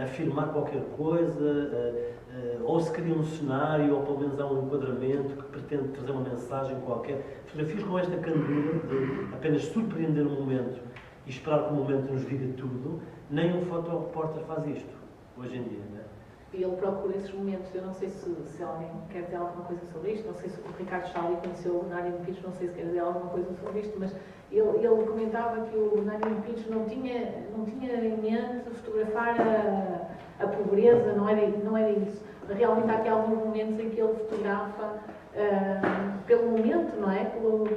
afirmar qualquer coisa, ou se cria um cenário, ou pelo menos há um enquadramento que pretende trazer uma mensagem qualquer. Fotografias com esta candura de apenas surpreender um momento e esperar que o momento nos diga tudo, nem um fotorepórter faz isto, hoje em dia, não é? E ele procura esses momentos. Eu não sei se alguém quer dizer alguma coisa sobre isto, não sei se o Ricardo Chauri conheceu o Bernardino Pires, não sei se quer dizer alguma coisa sobre isto, mas ele comentava que o Bernardino Pires não tinha em mente fotografar a pobreza, não era isso. Realmente há aqui alguns momentos em que ele fotografa pelo momento, não é? Pelo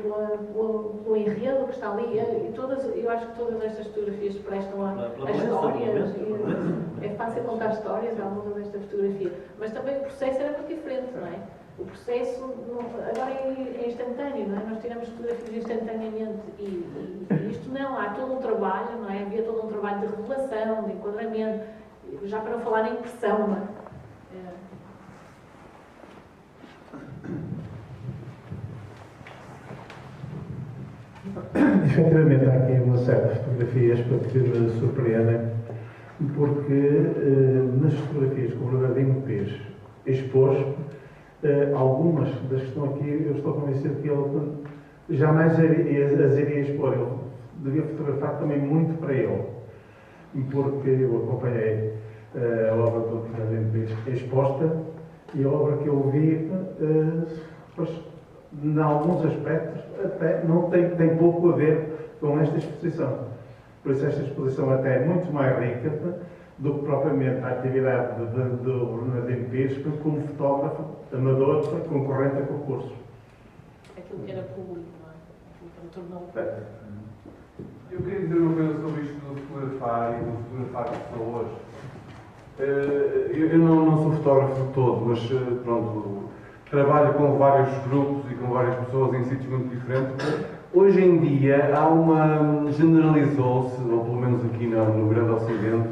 enredo que está ali. Eu acho que todas estas fotografias prestam a histórias. É fácil contar histórias à luz desta fotografia. Mas também o processo era muito diferente, não é? O processo agora é instantâneo, não é? Nós tiramos fotografias instantaneamente e isto não, há todo um trabalho, não é? Havia todo um trabalho de revelação, de enquadramento, já para não falar em impressão, não é? Efetivamente, há aqui uma série de fotografias que me surpreendem, porque nas fotografias que o Bernardino Pires expôs, algumas das que estão aqui, eu estou convencido que ele jamais as iria expor. Ele devia fotografar também muito para ele, porque eu acompanhei a obra do Bernardino Pires exposta, e a obra que eu vi, pois, em alguns aspectos, até não tem pouco a ver com esta exposição. Por isso, esta exposição até é muito mais rica do que propriamente a atividade do Bernardino Pires como fotógrafo amador concorrente a concursos. Aquilo que era público, não é? Aquilo que tornou público. Eu queria dizer uma coisa sobre isto do fotografar e do fotografar pessoas. Eu não sou fotógrafo de todo, mas pronto, trabalho com vários grupos e com várias pessoas em sítios muito diferentes. Hoje em dia generalizou-se, ou pelo menos aqui no Grande Ocidente,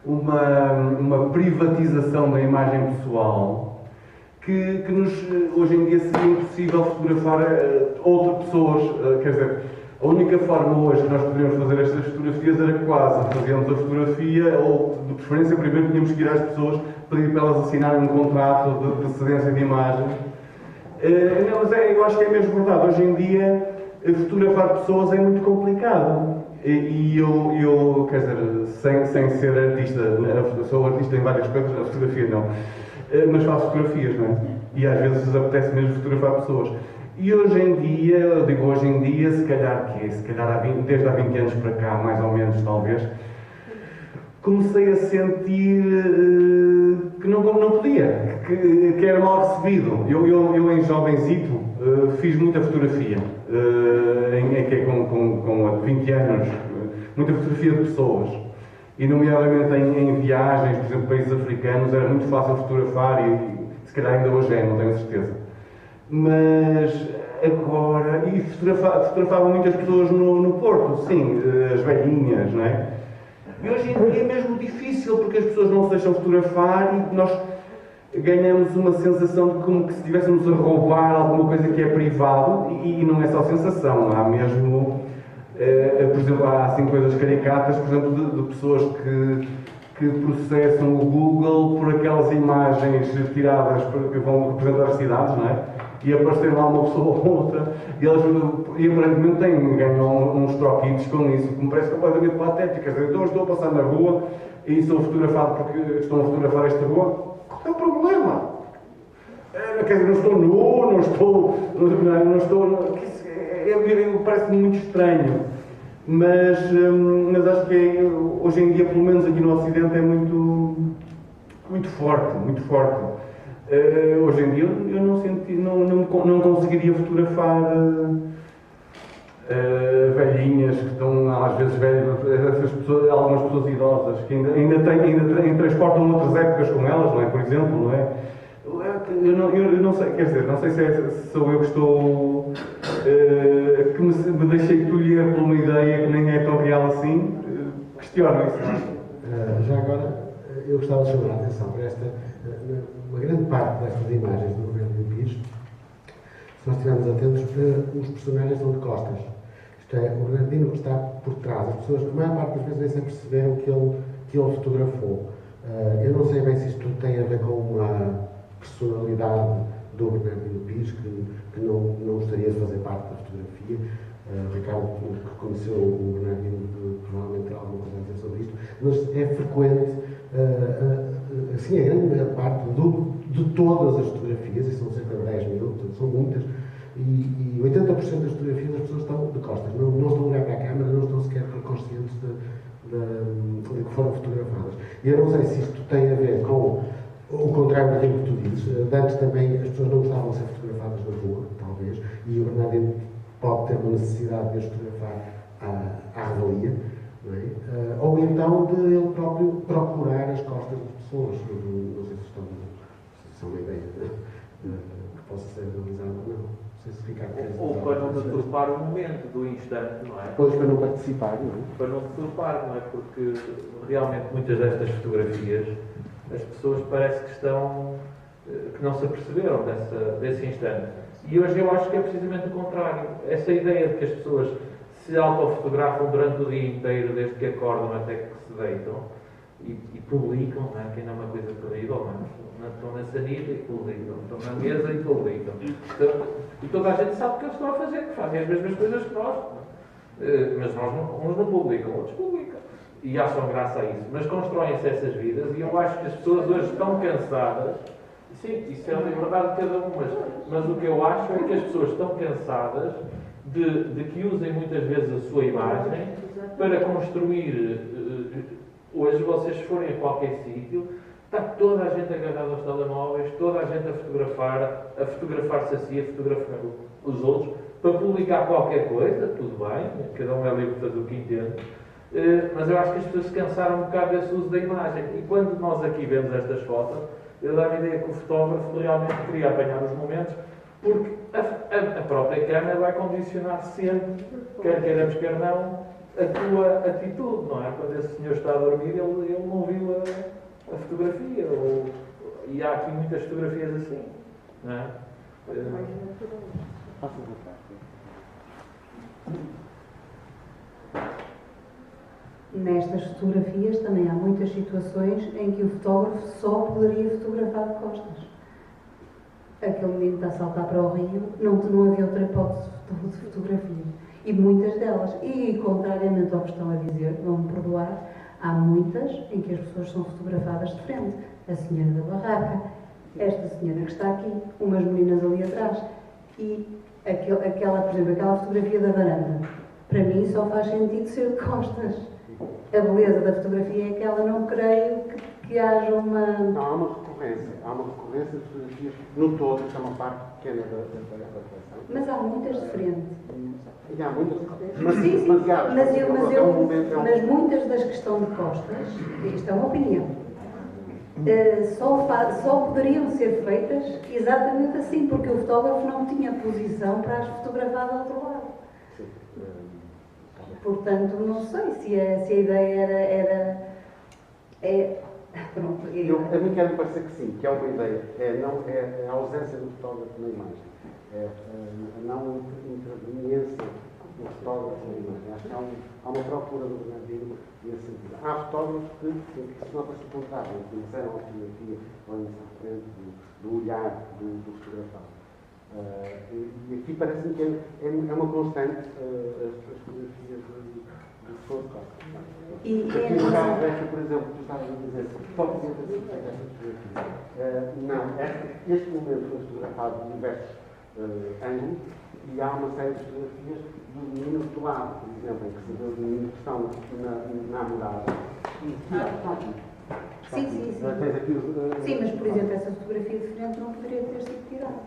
uma privatização da imagem pessoal que hoje em dia seria impossível fotografar outras pessoas. Quer dizer, a única forma hoje que nós podíamos fazer estas fotografias era quase fazíamos a fotografia, ou de preferência primeiro tínhamos que ir às pessoas pedir para elas assinarem um contrato de cedência de imagem. Não, mas eu acho que é mesmo verdade. Hoje em dia, fotografar pessoas é muito complicado. E eu quer dizer, sem ser artista, eu sou artista em várias coisas, a fotografia não, mas faço fotografias, não é? E às vezes apetece mesmo fotografar pessoas. E hoje em dia, eu digo hoje em dia, se calhar desde há 20 anos para cá, mais ou menos, talvez, comecei a sentir que não podia, que era mal recebido. Eu em jovenzito, fiz muita fotografia, com 20 anos, muita fotografia de pessoas. E, nomeadamente, em viagens, por exemplo, países africanos, era muito fácil fotografar e se calhar ainda hoje é, não tenho certeza. Mas agora, e fotografava muitas pessoas no Porto, sim, as velhinhas, não é? E hoje em dia é mesmo difícil, porque as pessoas não se deixam fotografar e nós ganhamos uma sensação de como que se estivéssemos a roubar alguma coisa que é privado, e não é só sensação, há mesmo, por exemplo, há assim coisas caricatas, por exemplo, de pessoas que processam o Google por aquelas imagens tiradas que vão representar as cidades, não é? E aparecer lá uma pessoa ou outra, e aparentemente ganham uns troquitos com isso, que me parece completamente patético. Quer dizer, então eu estou a passar na rua e sou fotografado porque estão a fotografar esta rua. Qual é o problema? Quer dizer, não estou nu, não estou. Parece-me muito estranho. Mas acho que hoje em dia, pelo menos aqui no Ocidente, é muito forte, muito forte. Hoje em dia eu não conseguiria fotografar velhinhas que estão às vezes velhas, algumas pessoas idosas que ainda transportam outras épocas com elas, não é? Por exemplo, não é? Eu não sei, quer dizer, não sei se sou eu que estou que me deixei colher por uma ideia que nem é tão real assim. Questiono isso. Já agora, eu gostava de chamar a atenção para uma grande parte destas imagens do Bernardino Pires, se nós estivermos atentos, os personagens estão de costas. Isto é, o Bernardino está por trás. As pessoas, a maior parte das vezes, nem sempre perceberam que ele fotografou. Eu não sei bem se isto tem a ver com uma personalidade do Bernardino Pires, que não gostaria de fazer parte da fotografia. Ricardo, que conheceu o Bernardino, provavelmente terá alguma coisa a dizer sobre isto, mas é frequente, assim, a grande parte de todas as fotografias, e são cerca de 10 mil, portanto, são muitas, e 80% das fotografias as pessoas estão de costas, não estão a olhar para a câmara, não estão sequer conscientes de que foram fotografadas. E eu não sei se isto tem a ver com o contrário daquilo que tu dizes. Antes também as pessoas não gostavam de ser fotografadas na rua, talvez, e o Bernardino pode ter uma necessidade de as fotografar à revelia, não é? Ou então de ele próprio procurar as costas das pessoas. Não sei se é uma ideia que possa ser realizada ou não. Não sei se Ricardo quer dizer. Ou para não deturpar o momento do instante, não é? Depois para não participar, não é? Para não deturpar, não é? Porque realmente muitas destas fotografias as pessoas parece que que não se aperceberam desse instante. E hoje eu acho que é precisamente o contrário. Essa ideia de que as pessoas se autofotografam durante o dia inteiro, desde que acordam até que se deitam, e publicam, não é? Que ainda é uma coisa terrível, não é? Estão na sanita e publicam, estão na mesa e publicam. E toda a gente sabe o que eles estão a fazer, que fazem as mesmas coisas que nós. Mas uns não publicam, outros publicam. E acham graça a isso. Mas constroem-se essas vidas, e eu acho que as pessoas hoje estão cansadas. Sim, isso é a liberdade de cada um, mas o que eu acho é que as pessoas estão cansadas de que usem muitas vezes a sua imagem para construir. Hoje, vocês forem a qualquer sítio, está toda a gente agarrada aos telemóveis, toda a gente a fotografar-se a si, a fotografar os outros, para publicar qualquer coisa, tudo bem, cada um é livre de fazer o que entende. Mas eu acho que as pessoas se cansaram um bocado desse uso da imagem. E quando nós aqui vemos estas fotos, eu dá-me a ideia que o fotógrafo realmente queria apanhar os momentos, porque a própria câmera vai condicionar sempre, quer queiramos, quer não, a tua atitude, não é? Quando esse senhor está a dormir, ele não viu a fotografia. E há aqui muitas fotografias assim, não é? Nestas fotografias também há muitas situações em que o fotógrafo só poderia fotografar de costas. Aquele menino está a saltar para o rio, não havia outra hipótese de fotografia. E muitas delas, e contrariamente ao que estão a dizer, vão-me perdoar, há muitas em que as pessoas são fotografadas de frente. A senhora da barraca, esta senhora que está aqui, umas meninas ali atrás, e aquela, por exemplo, aquela fotografia da varanda. Para mim só faz sentido ser de costas. A beleza da fotografia é que ela não creio que haja uma... Não, há uma recorrência de fotografias no todo, esta é uma parte pequena da coleção. Mas há muitas diferentes. E há muitas. Sim, mas muitas das que estão de costas, isto é uma opinião, só poderiam ser feitas exatamente assim, porque o fotógrafo não tinha posição para as fotografar do outro lado. Portanto, não sei se a ideia era pronto. A mim quer-me parecer que sim, que é uma ideia. É a ausência do fotógrafo na imagem. É a não interveniência do fotógrafo na imagem. Acho que há uma procura do Bernardino nesse sentido. Há fotógrafos que se nota-se o contrário, que fizeram a fotografia ou frente do olhar do fotografado. E aqui parece-me que é uma constante as fotografias do fotógrafo. Aqui já resta, por exemplo, tu estavas a dizer, pode ser esta fotografia. Não, este momento foi fotografado de diversos ângulos e há uma série de fotografias do menino do lado, por exemplo, em que se vê os meninos que estão na morada. Sim. Sim, mas por exemplo, essa fotografia de frente não poderia ter sido tirada.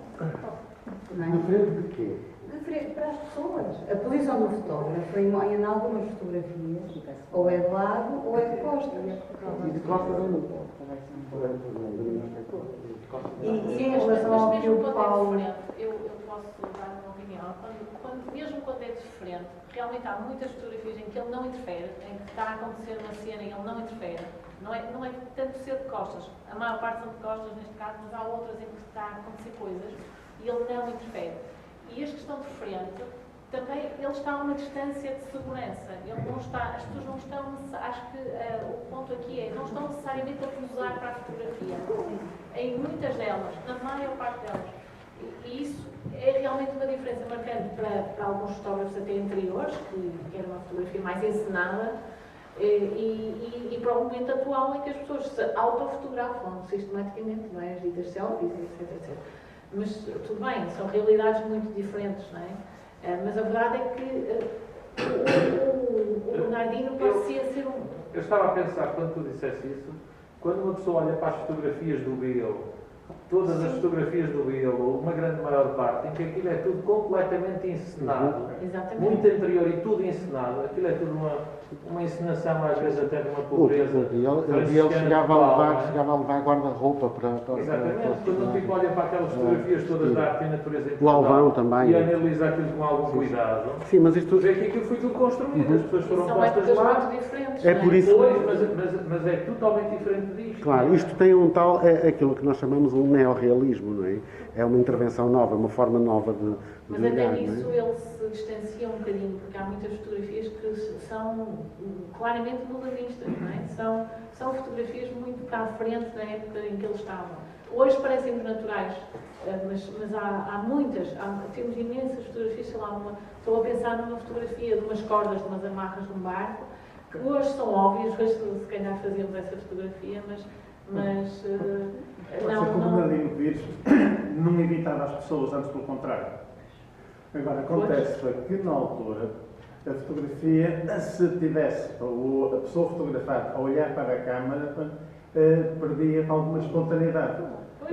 Não é? De frente de quê? De frente para as pessoas. A posição do fotógrafo em algumas fotografias ou é de lado ou é de costas. E de costas ou não? E em relação ao que o Paulo... Eu posso dar uma opinião. Mesmo quando é diferente, realmente há muitas fotografias em que ele não interfere, em que está a acontecer uma cena e ele não interfere. Não é tanto ser de costas. A maior parte são de costas neste caso, mas há outras em que está a acontecer coisas e ele não interfere. E este que estão de frente, também ele está a uma distância de segurança. Ele não está, as pessoas não estão, acho que o ponto aqui é, não estão necessariamente a posar para a fotografia. Em muitas delas, na maior parte delas. E isso é realmente uma diferença marcante para alguns fotógrafos até anteriores, que era uma fotografia mais encenada, e para o momento atual em que as pessoas se autofotografam sistematicamente, não é? As ditas selfies, etc. Mas tudo bem, são realidades muito diferentes, não é? Mas a verdade é que o Bernardino parecia ser um... Eu estava a pensar, quando tu disseste isso, quando uma pessoa olha para as fotografias do Bill, todas as fotografias do Bill, ou uma grande maior parte, em que aquilo é tudo completamente encenado, muito anterior e tudo encenado, aquilo é tudo uma encenação, às vezes até de uma pobreza. Ele chegava a levar guarda-roupa para... Exatamente, quando um tipo olha para aquelas fotografias todas da arte e natureza em Portugal também. E analisa aquilo com algum cuidado, sim, mas isto... vê que aquilo foi tudo construído, as pessoas foram postas lá. São épocas muito diferentes, é por isso... mas é totalmente diferente disto. Claro, isto tem um tal, é aquilo que nós chamamos um neorrealismo, não é? É uma intervenção nova, uma forma nova de mas olhar, até nisso não é? ele se distancia um bocadinho, porque há muitas fotografias que são claramente modernistas, não é? São fotografias muito para a frente da época em que eles estavam. Hoje parecem-nos naturais, mas há muitas, temos imensas fotografias, sei lá, estou a pensar numa fotografia de umas cordas, de umas amarras de um barco, que hoje são óbvias, hoje se calhar fazíamos essa fotografia, mas Pode ser como o Bernardino Pires não evitava as pessoas, antes pelo contrário. Agora, acontece que na altura a fotografia, se tivesse a pessoa fotografada a olhar para a câmara, perdia alguma espontaneidade.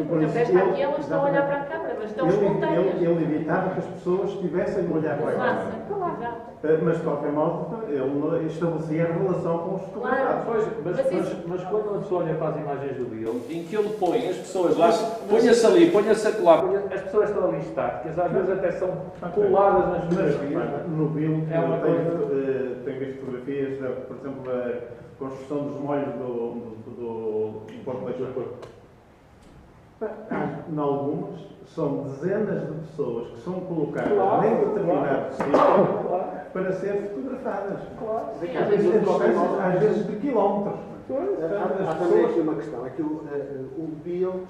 Pois, esta aqui elas estão a olhar para a câmara, mas estão espontâneas. Ele evitava que as pessoas estivessem a olhar para a câmara. Mas, de qualquer modo, ele estabelecia a relação com os fotografados. Mas quando uma pessoa olha para as imagens do Bill, em que ele põe as pessoas lá, ponha-se ali, ponha-se acolá, as pessoas estão ali estáticas, às vezes até são coladas nas fotografias. No Bill, é uma tem as fotografias, por exemplo, da construção dos molhos do Porto de Lisboa. Em algumas, são dezenas de pessoas que são colocadas em determinado sítio para ser fotografadas. Às vezes de quilómetros. Há também aqui uma questão, é que o Bill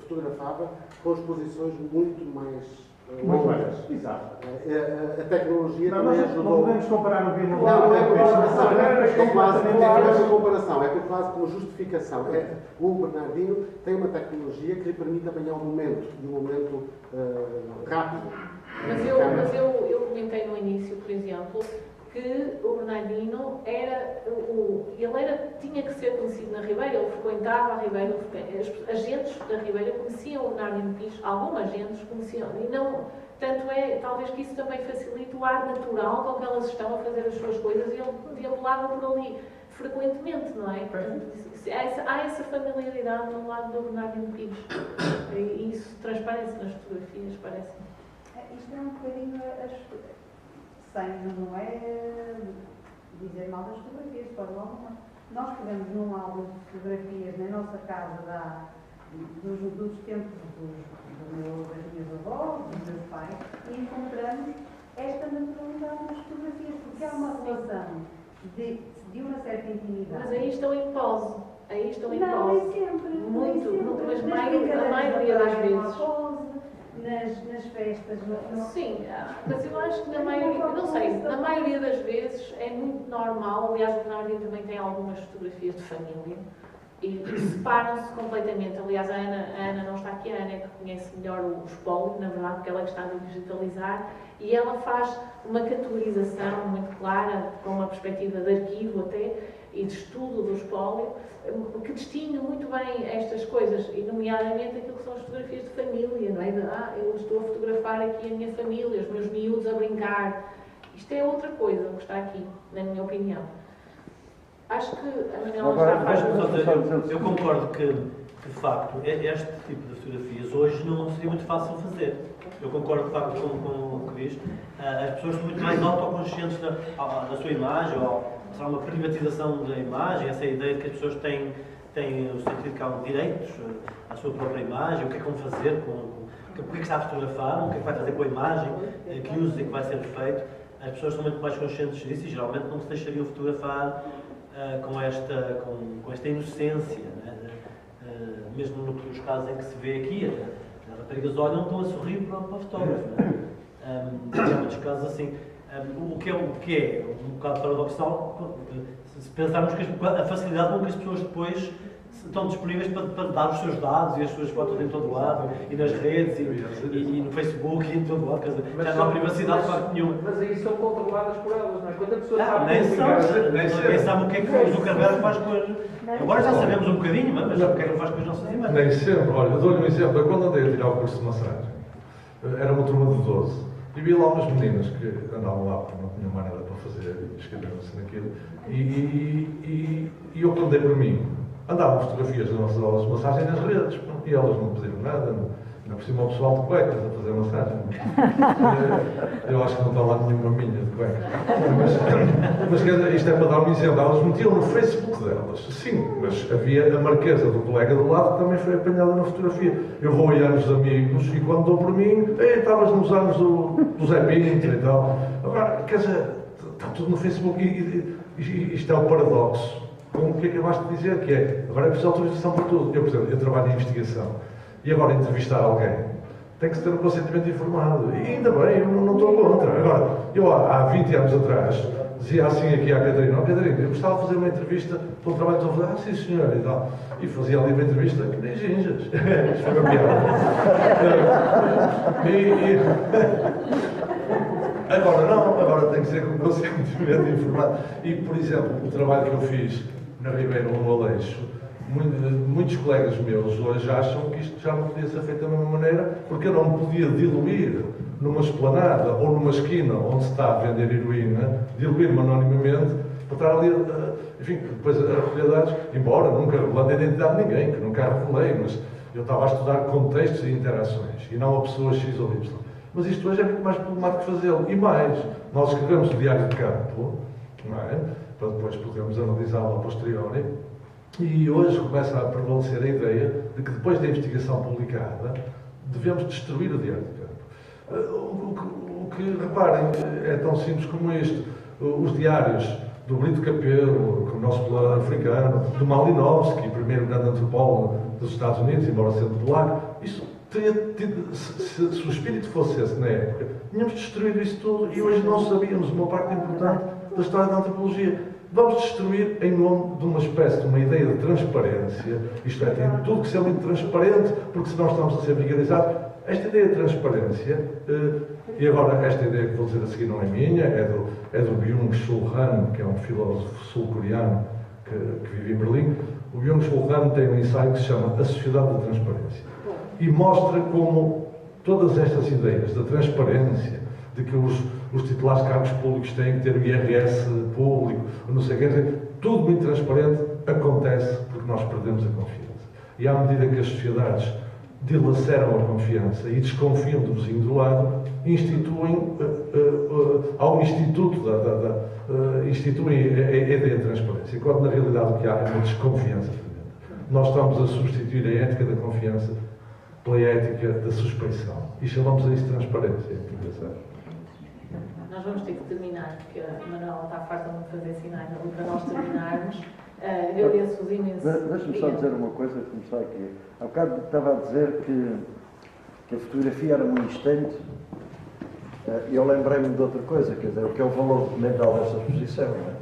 fotografava com exposições muito mais longas. Exato. A tecnologia também ajudou. Não podemos comparar o Bill. Não é quase uma comparação, é quase como justificação. O Bernardino tem uma tecnologia que lhe permite apanhar um momento, e um momento rápido. Mas eu comentei no início, por exemplo, que o Bernardino tinha que ser conhecido na Ribeira, ele frequentava a Ribeira, as agentes da Ribeira conheciam o Bernardino Pires, algumas agentes conheciam, e não, tanto é, talvez que isso também facilite o ar natural com que elas estão a fazer as suas coisas e ele deambulava por ali frequentemente, não é? Há essa familiaridade no lado do Bernardino Pires, e isso transparece nas fotografias, parece-me. Isto é um bocadinho, não é dizer mal das fotografias, para lá. Nós podemos num álbum de fotografias na nossa casa dos tempos das minhas avós, dos meus pais, e encontramos esta naturalidade nas fotografias, porque há uma relação de uma certa intimidade. Mas aí estão em pose. Não, nem sempre. Muito, mas nas a maioria das vezes. Nas festas. Sim, mas eu acho que na maioria das vezes é muito normal. Aliás, o Bernardino também tem algumas fotografias de família e separam-se completamente. Aliás, a Ana não está aqui, a Ana é que conhece melhor o espólio, na verdade, porque ela está a digitalizar, e ela faz uma categorização muito clara, com uma perspectiva de arquivo até, e de estudo do espólio, que distingue muito bem estas coisas, e nomeadamente aquilo que são as fotografias de família, não é? Eu estou a fotografar aqui a minha família, os meus miúdos a brincar. Isto é outra coisa o que está aqui, na minha opinião. Acho que a Manuela está Eu concordo que, de facto, este tipo de fotografias hoje não seria muito fácil fazer. Eu concordo, de facto, com o que diz. As pessoas estão muito mais autoconscientes da sua imagem, ou há uma privatização da imagem, essa ideia de que as pessoas têm o sentido que há direitos à sua própria imagem, o que é que vão fazer, porque é que está a fotografar, o que é que vai fazer com a imagem, que uso é que vai ser feito. As pessoas estão muito mais conscientes disso e geralmente não se deixariam fotografar com esta inocência, né? Mesmo nos casos em que se vê aqui, as raparigas olham, estão a sorrir para o fotógrafo. Né? Há muitos casos assim. O que é um bocado paradoxal, se pensarmos que a facilidade com que as pessoas depois estão disponíveis para dar os seus dados e as suas fotos em todo lado, e nas redes, e no Facebook, e em todo lado, já não há privacidade de facto nenhuma. Mas aí são controladas por elas, não é? Quando a pessoa nem sabe o que é que o Zuckerberg faz com as... Agora já sabemos um bocadinho, mas o que é que ele faz com as nossas imagens? Nem sempre. Olha, eu dou-lhe um exemplo. Eu, quando andei a tirar o curso de massagem, era uma turma de 12, e vi lá umas meninas que andavam lá porque não tinham mais nada para fazer e escreveram-se naquilo. E eu, quando dei por mim, andavam fotografias das nossas aulas de massagem nas redes, e elas não pediram nada, não por cima o pessoal de cuecas a fazer massagem. Eu acho que não está lá nenhuma minha de cuecas. Mas quer dizer, isto é para dar um exemplo. Elas metiam no Facebook delas, sim, mas havia a marquesa do colega do lado que também foi apanhada na fotografia. Eu vou a anos de amigos e quando dou por mim, estavas nos anos do Zé Pinto e tal. Agora, quer dizer, está tudo no Facebook e isto é o paradoxo. Com o que acabaste de dizer, que é, agora é preciso autorização para tudo. Eu, por exemplo, eu trabalho em investigação. E agora entrevistar alguém, tem que se ter um consentimento informado. E ainda bem, eu não estou contra. Agora, eu há 20 anos atrás, dizia assim aqui à Catarina, Catarina, eu gostava de fazer uma entrevista para um trabalho que estou a fazer, sim senhor, e tal. E fazia ali uma entrevista que nem ginjas. Isto foi uma piada. Agora não, agora tem que ser com consentimento informado. E, por exemplo, o trabalho que eu fiz na Ribeira, no Aleixo, muitos colegas meus hoje acham que isto já não podia ser feito da mesma maneira, porque eu não me podia diluir numa esplanada ou numa esquina onde se está a vender heroína, diluir-me anonimamente, para estar ali, enfim, depois a recolher dados, embora nunca revelando a identidade de ninguém, que nunca revelei, mas eu estava a estudar contextos e interações, e não a pessoas X ou Y. Mas isto hoje é muito mais problemático fazê-lo. E mais, nós escrevemos o diário de campo, não é? Para depois podermos analisá-lo a posteriori. E hoje começa a prevalecer a ideia de que depois da investigação publicada devemos destruir o diário de campo. O que, reparem, é tão simples como isto. Os diários do Brito Capelo, o nosso explorador africano, do Malinowski, primeiro grande antropólogo dos Estados Unidos, embora sendo polaco, isso teria tido, se o espírito fosse esse na época, tínhamos destruído isso tudo e hoje não sabíamos uma parte importante da história da antropologia. Vamos destruir em nome de uma espécie de uma ideia de transparência, isto é, tem tudo que ser muito transparente, porque senão estamos a ser brigadizados. Esta ideia de transparência E agora, esta ideia que vou dizer a seguir não é minha, é do Byung-Chul Han, que é um filósofo sul-coreano que vive em Berlim. O Byung-Chul Han tem um ensaio que se chama A Sociedade da Transparência. E mostra como todas estas ideias da transparência, de que os titulares de cargos públicos têm que ter o IRS público, não sei o que, tudo muito transparente, acontece porque nós perdemos a confiança. E à medida que as sociedades dilaceram a confiança e desconfiam do vizinho do lado, há um instituto instituem a ideia de transparência, quando na realidade o que há é uma desconfiança. Nós estamos a substituir a ética da confiança pela ética da suspeição. E chamamos a isso de transparência. Nós vamos ter que terminar, porque a Manuela está farta de fazer sinais ali para nós terminarmos. Agradeço-vos imenso. Deixa-me só dizer uma coisa que começou aqui. Há bocado estava a dizer que a fotografia era um instante. E eu lembrei-me de outra coisa, quer dizer, o que é o valor documental desta exposição, não é?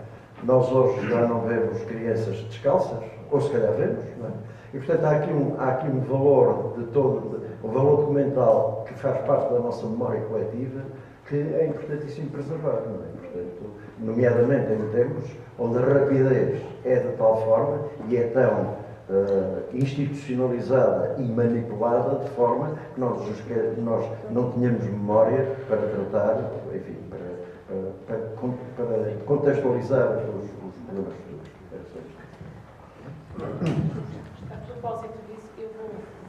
Nós hoje já não vemos crianças descalças, ou se calhar vemos, não é? E portanto há aqui um valor um valor documental que faz parte da nossa memória coletiva, que é importantíssimo preservar, não é? Portanto, nomeadamente em tempos onde a rapidez é de tal forma e é tão institucionalizada e manipulada de forma que nós não tínhamos memória para tratar, enfim, para contextualizar os problemas futuros. A propósito disso, eu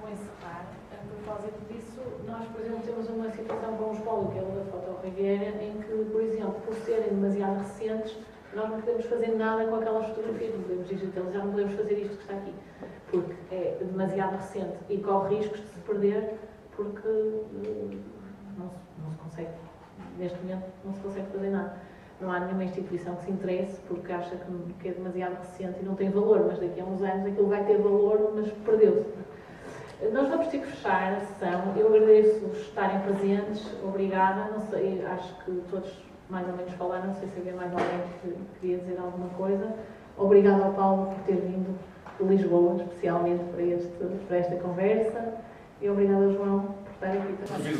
vou encerrar. A propósito disso, nós, por exemplo, temos uma situação com o espólio, que é o da Foto Riviera, em que, por exemplo, por serem demasiado recentes, nós não podemos fazer nada com aquelas fotografias, não podemos digitalizar, não podemos fazer isto que está aqui, porque é demasiado recente e corre riscos de se perder, porque não se consegue, neste momento, não se consegue fazer nada. Não há nenhuma instituição que se interesse porque acha que é demasiado recente e não tem valor, mas daqui a uns anos aquilo vai ter valor, mas perdeu-se. Nós vamos ter que fechar a sessão. Eu agradeço-vos estarem presentes, obrigada. Não sei, acho que todos mais ou menos falaram, não sei se havia mais alguém que queria dizer alguma coisa. Obrigada ao Paulo por ter vindo de Lisboa, especialmente para esta conversa. E obrigada ao João por estar aqui também.